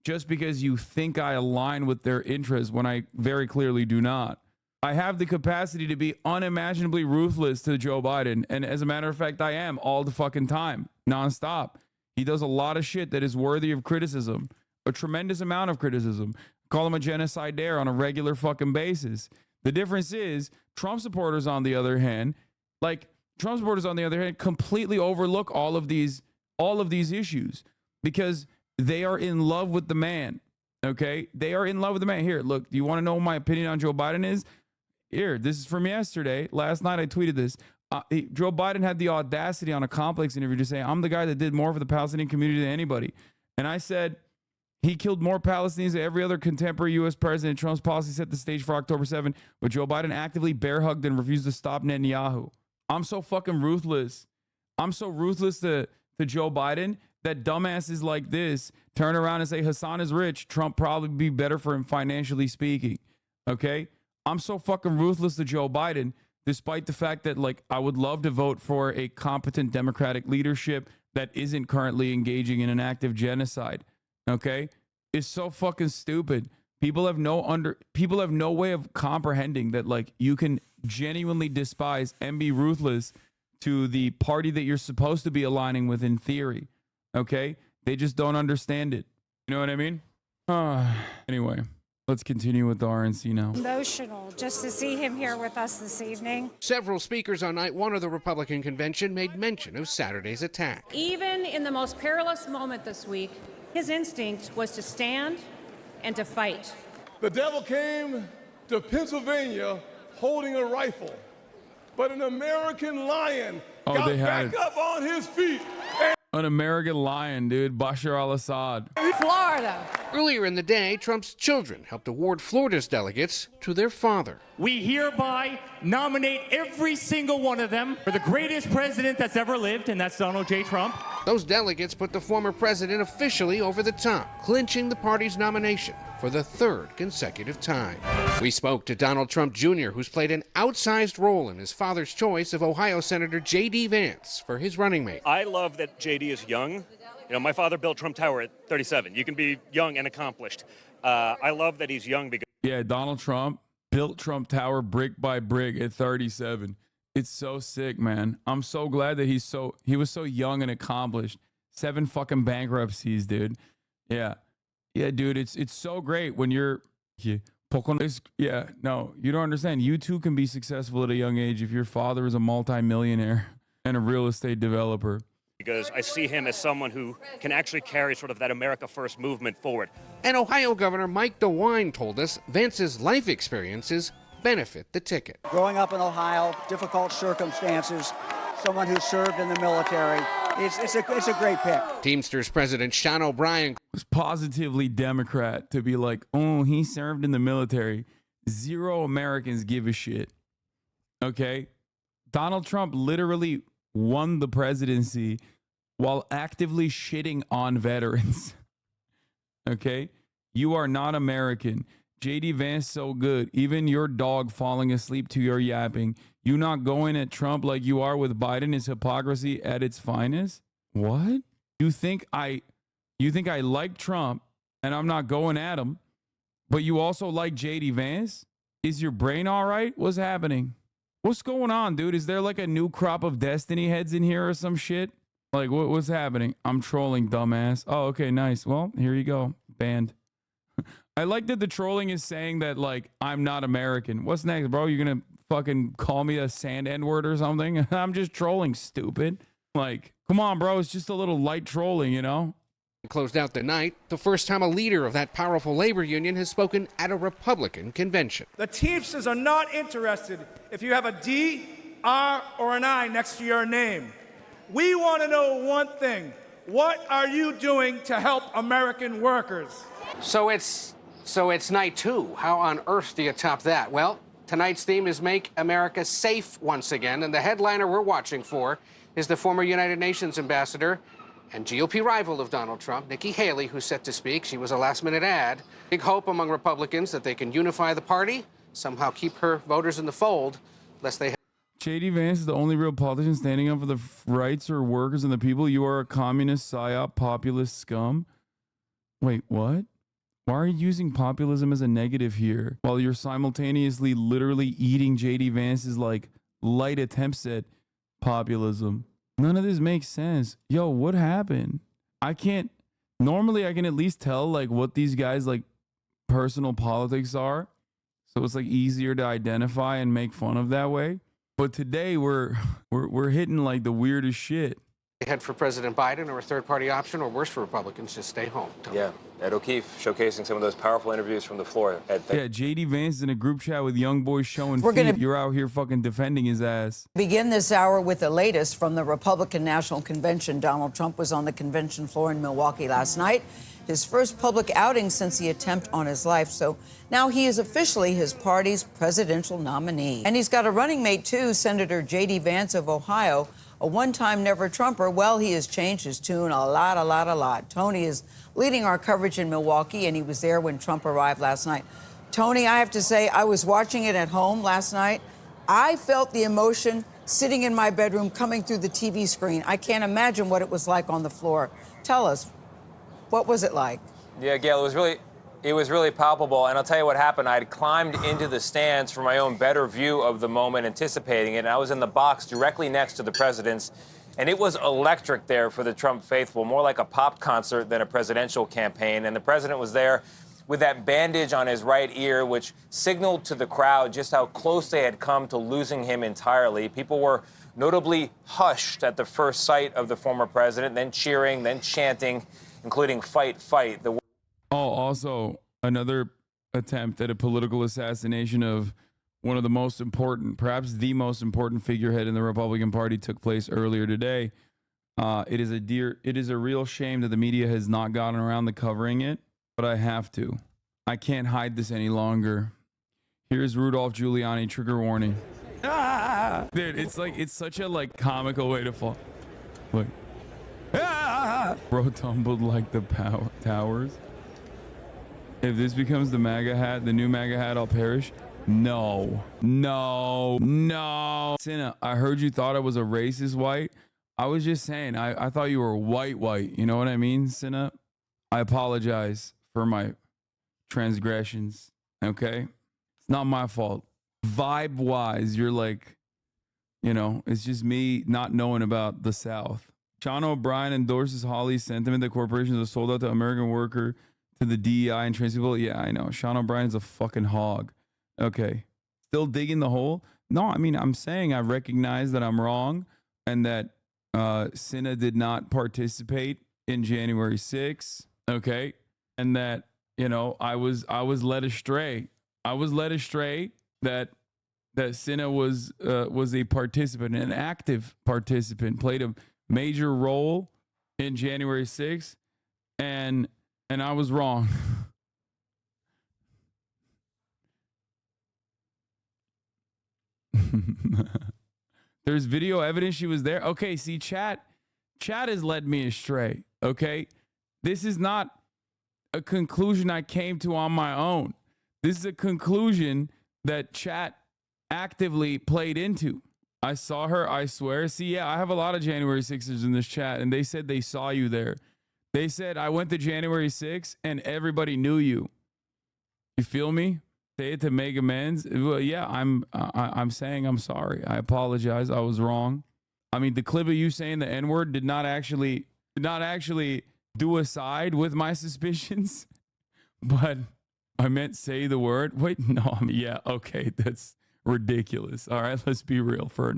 just because you think I align with their interests when I very clearly do not. I have the capacity to be unimaginably ruthless to Joe Biden. And as a matter of fact, I am all the fucking time, nonstop. He does a lot of shit that is worthy of criticism, a tremendous amount of criticism. Call him a genocidaire on a regular fucking basis. The difference is Trump supporters, on the other hand, completely overlook all of these issues because they are in love with the man. Okay? They are in love with the man. Here, look, do you want to know what my opinion on Joe Biden is? Here, this is from yesterday. Last night I tweeted this. Joe Biden had the audacity on a Complex interview to say, I'm the guy that did more for the Palestinian community than anybody. And I said, He killed more Palestinians than every other contemporary U.S. president. Trump's policy set the stage for October 7, but Joe Biden actively bear hugged and refused to stop Netanyahu. I'm so fucking ruthless. I'm so ruthless to Joe Biden that dumbasses like this turn around and say Hassan is rich. Trump probably be better for him financially speaking. Okay? I'm so fucking ruthless to Joe Biden, despite the fact that, like, I would love to vote for a competent Democratic leadership that isn't currently engaging in an active genocide. Okay? It's so fucking stupid. People have no way of comprehending that, like, you can genuinely despise and be ruthless to the party that you're supposed to be aligning with in theory. Okay? They just don't understand it. You know what I mean? Anyway, let's continue with the RNC now. Emotional just to see him here with us this evening. Several speakers on night one of the Republican convention made mention of Saturday's attack. Even in the most perilous moment this week, his instinct was to stand and to fight. The devil came to Pennsylvania holding a rifle, but an American lion got back up on his feet. An American lion, dude. Bashar al-Assad. Florida. Earlier in the day, Trump's children helped award Florida's delegates to their father. We hereby nominate every single one of them for the greatest president that's ever lived, and that's Donald J. Trump. Those delegates put the former president officially over the top, clinching the party's nomination for the third consecutive time. We spoke to Donald Trump Jr., who's played an outsized role in his father's choice of Ohio Senator J.D. Vance for his running mate. I love that J.D. is young. You know, my father built Trump Tower at 37. You can be young and accomplished. I love that he's young because... Yeah, Donald Trump built Trump Tower brick by brick at 37. It's so sick, man. I'm so glad that he was so young and accomplished. 7 fucking bankruptcies, dude. Yeah. Yeah, dude, it's so great when you're... Yeah, no, you don't understand. You too can be successful at a young age if your father is a multimillionaire and a real estate developer. Because I see him as someone who can actually carry sort of that America First movement forward. And Ohio Governor Mike DeWine told us Vance's life experiences benefit the ticket. Growing up in Ohio, difficult circumstances, someone who served in the military, it's a great pick. Teamsters President Sean O'Brien was positively Democrat to be like, oh, he served in the military. 0 Americans give a shit. Okay? Donald Trump literally won the presidency while actively shitting on veterans. Okay? You are not American. J.D. Vance so good. Even your dog falling asleep to your yapping. You not going at Trump like you are with Biden is hypocrisy at its finest? What? You think I like Trump and I'm not going at him, but you also like J.D. Vance? Is your brain all right? What's happening? What's going on, dude? Is there like a new crop of Destiny heads in here or some shit? Like, what's happening? I'm trolling, dumbass. Oh, okay, nice. Well, here you go. Banned. I like that the trolling is saying that, like, I'm not American. What's next, bro? You're going to fucking call me a sand N-word or something? I'm just trolling, stupid. Like, come on, bro. It's just a little light trolling, you know? Closed out the night, the first time a leader of that powerful labor union has spoken at a Republican convention. The Teamsters are not interested if you have a D, R, or an I next to your name. We want to know one thing. What are you doing to help American workers? So it's night 2. How on earth do you top that? Well, tonight's theme is Make America Safe once again, and the headliner we're watching for is the former United Nations ambassador and GOP rival of Donald Trump, Nikki Haley, who's set to speak. She was a last-minute ad. Big hope among Republicans that they can unify the party, somehow keep her voters in the fold, lest they... J.D. Vance is the only real politician standing up for the rights or workers and the people. You are a communist, psyop, populist scum. Wait, what? Why are you using populism as a negative here while you're simultaneously literally eating J.D. Vance's, like, light attempts at populism? None of this makes sense. Yo, what happened? Normally I can at least tell, like, what these guys, like, personal politics are. So it's, like, easier to identify and make fun of that way. But today we're hitting, like, the weirdest shit. Head for President Biden or a third-party option, or worse for Republicans, just stay home. Yeah, Ed O'Keefe showcasing some of those powerful interviews from the floor. Ed, yeah, J.D. Vance is in a group chat with young boys showing you're out here fucking defending his ass. Begin this hour with the latest from the Republican National Convention. Donald Trump was on the convention floor in Milwaukee last night. his first public outing since the attempt on his life. So now he is officially his party's presidential nominee. And he's got a running mate, too, Senator J.D. Vance of Ohio, a one-time never-Trumper. Well, he has changed his tune a lot. Tony is leading our coverage in Milwaukee, and he was there when Trump arrived last night. Tony, I have to say, I was watching it at home last night. I felt the emotion sitting in my bedroom coming through the TV screen. I can't imagine what it was like on the floor. Tell us, what was it like? Yeah, Gail, it was really palpable. And I'll tell you what happened. I had climbed into the stands for my own better view of the moment, anticipating it. And I was in the box directly next to the president's. And it was electric there for the Trump faithful, more like a pop concert than a presidential campaign. And the president was there with that bandage on his right ear, which signaled to the crowd just how close they had come to losing him entirely. People were notably hushed at the first sight of the former president, then cheering, then chanting, including "Fight, fight." Also another attempt at a political assassination of one of the most important, perhaps the most important figurehead in the Republican Party took place earlier today. It is a real shame that the media has not gotten around to covering it, but I have to. I can't hide this any longer. Here's Rudolph Giuliani, trigger warning. Ah! Dude, it's such a comical way to fall. Look. Ah! Bro tumbled like the towers. If this becomes the MAGA hat, the new MAGA hat, I'll perish. No. Cinna, I heard you thought I was a racist white. I was just saying, I thought you were white. You know what I mean, Cinna? I apologize for my transgressions, okay? It's not my fault. Vibe-wise, you're it's just me not knowing about the South. Sean O'Brien endorses Hawley's sentiment that corporations are sold out to American worker, to the DEI and trans people. Yeah, I know. Sean O'Brien's a fucking hog. Okay. Still digging the hole? No, I mean, I'm saying I recognize that I'm wrong and that Cinna did not participate in January 6th. Okay. And that, I was led astray. I was led astray that Cinna was a participant, an active participant, played a major role in January 6th, and I was wrong. There's video evidence she was there. Okay, see, chat has led me astray. Okay, this is not a conclusion I came to on my own. This is a conclusion that chat actively played into. I saw her, I swear. See, yeah, I have a lot of January 6ers in this chat, and they said they saw you there. They said, I went to January 6th, and everybody knew you. You feel me? Say it to make amends. Well, yeah, I'm saying I'm sorry. I apologize. I was wrong. I mean, the clip of you saying the N-word did not actually do aside with my suspicions, but I meant say the word. Wait, no, yeah, okay, that's ridiculous. All right, let's be real for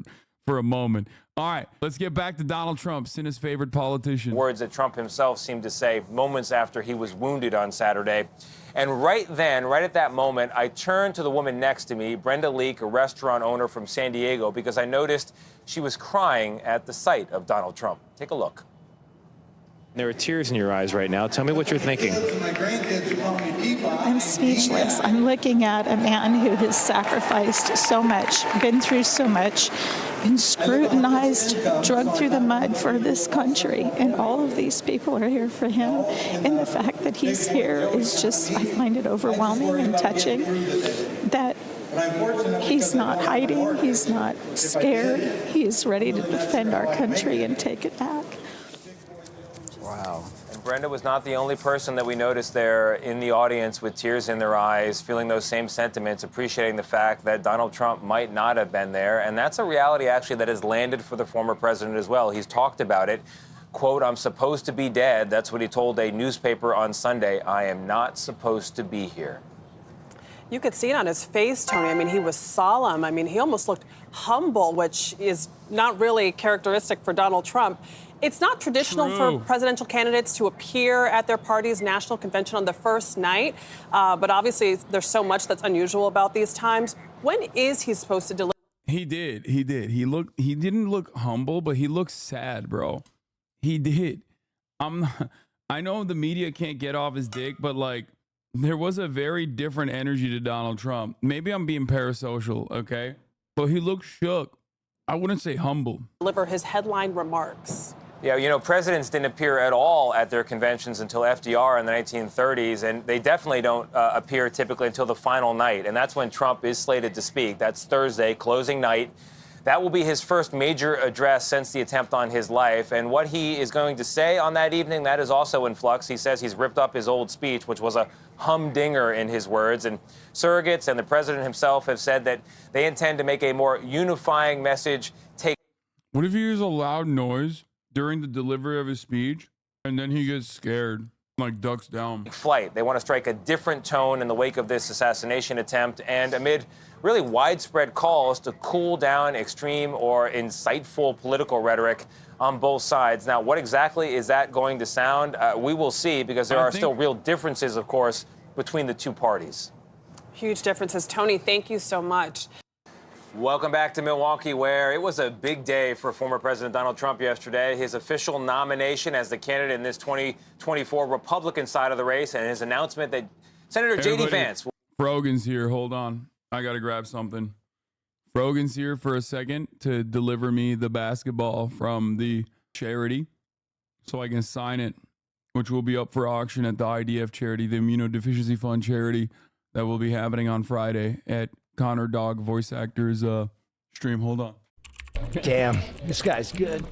a moment. All right, let's get back to Donald Trump, Cinna's favorite politician. Words that Trump himself seemed to say moments after he was wounded on Saturday. And right at that moment, I turned to the woman next to me, Brenda Leak, a restaurant owner from San Diego, because I noticed she was crying at the sight of Donald Trump. Take a look. There are tears in your eyes right now. Tell me what you're thinking. I'm speechless. I'm looking at a man who has sacrificed so much, been through so much, been scrutinized, drugged through the mud for this country. And all of these people are here for him. And the fact that he's here is just, I find it overwhelming and touching that he's not hiding, he's not scared, he's ready to defend our country and take it back. Wow. And Brenda was not the only person that we noticed there in the audience with tears in their eyes, feeling those same sentiments, appreciating the fact that Donald Trump might not have been there. And that's a reality, actually, that has landed for the former president as well. He's talked about it. Quote, I'm supposed to be dead. That's what he told a newspaper on Sunday. I am not supposed to be here. You could see it on his face, Tony. I mean, he was solemn. I mean, he almost looked humble, which is not really characteristic for Donald Trump. It's not traditional for presidential candidates to appear at their party's national convention on the first night, but obviously there's so much that's unusual about these times. When is he supposed to deliver? He did. He didn't look humble, but he looked sad, bro. He did. I I know the media can't get off his dick, but like there was a very different energy to Donald Trump. Maybe I'm being parasocial, okay? But he looked shook. I wouldn't say humble. Deliver his headline remarks. Yeah, you know, presidents didn't appear at all at their conventions until FDR in the 1930s, and they definitely don't appear typically until the final night. And that's when Trump is slated to speak. That's Thursday, closing night. That will be his first major address since the attempt on his life. And what he is going to say on that evening, that is also in flux. He says he's ripped up his old speech, which was a humdinger in his words. And surrogates and the president himself have said that they intend to make a more unifying message. What if he hears a loud noise during the delivery of his speech and then he gets scared, like ducks down? Flight. They want to strike a different tone in the wake of this assassination attempt and amid really widespread calls to cool down extreme or insightful political rhetoric on both sides. Now, what exactly is that going to sound? We will see, because there are still real differences, of course, between the two parties. Huge differences. Tony, thank you so much. Welcome back to Milwaukee, where it was a big day for former President Donald Trump yesterday. His official nomination as the candidate in this 2024 Republican side of the race, and his announcement that Senator J.D. Vance. Frogan's here. Hold on. I got to grab something. Frogan's here for a second to deliver me the basketball from the charity so I can sign it, which will be up for auction at the IDF charity, the Immunodeficiency Fund charity, that will be happening on Friday at Connor Dog Voice Actors stream. Hold on. Damn, this guy's good.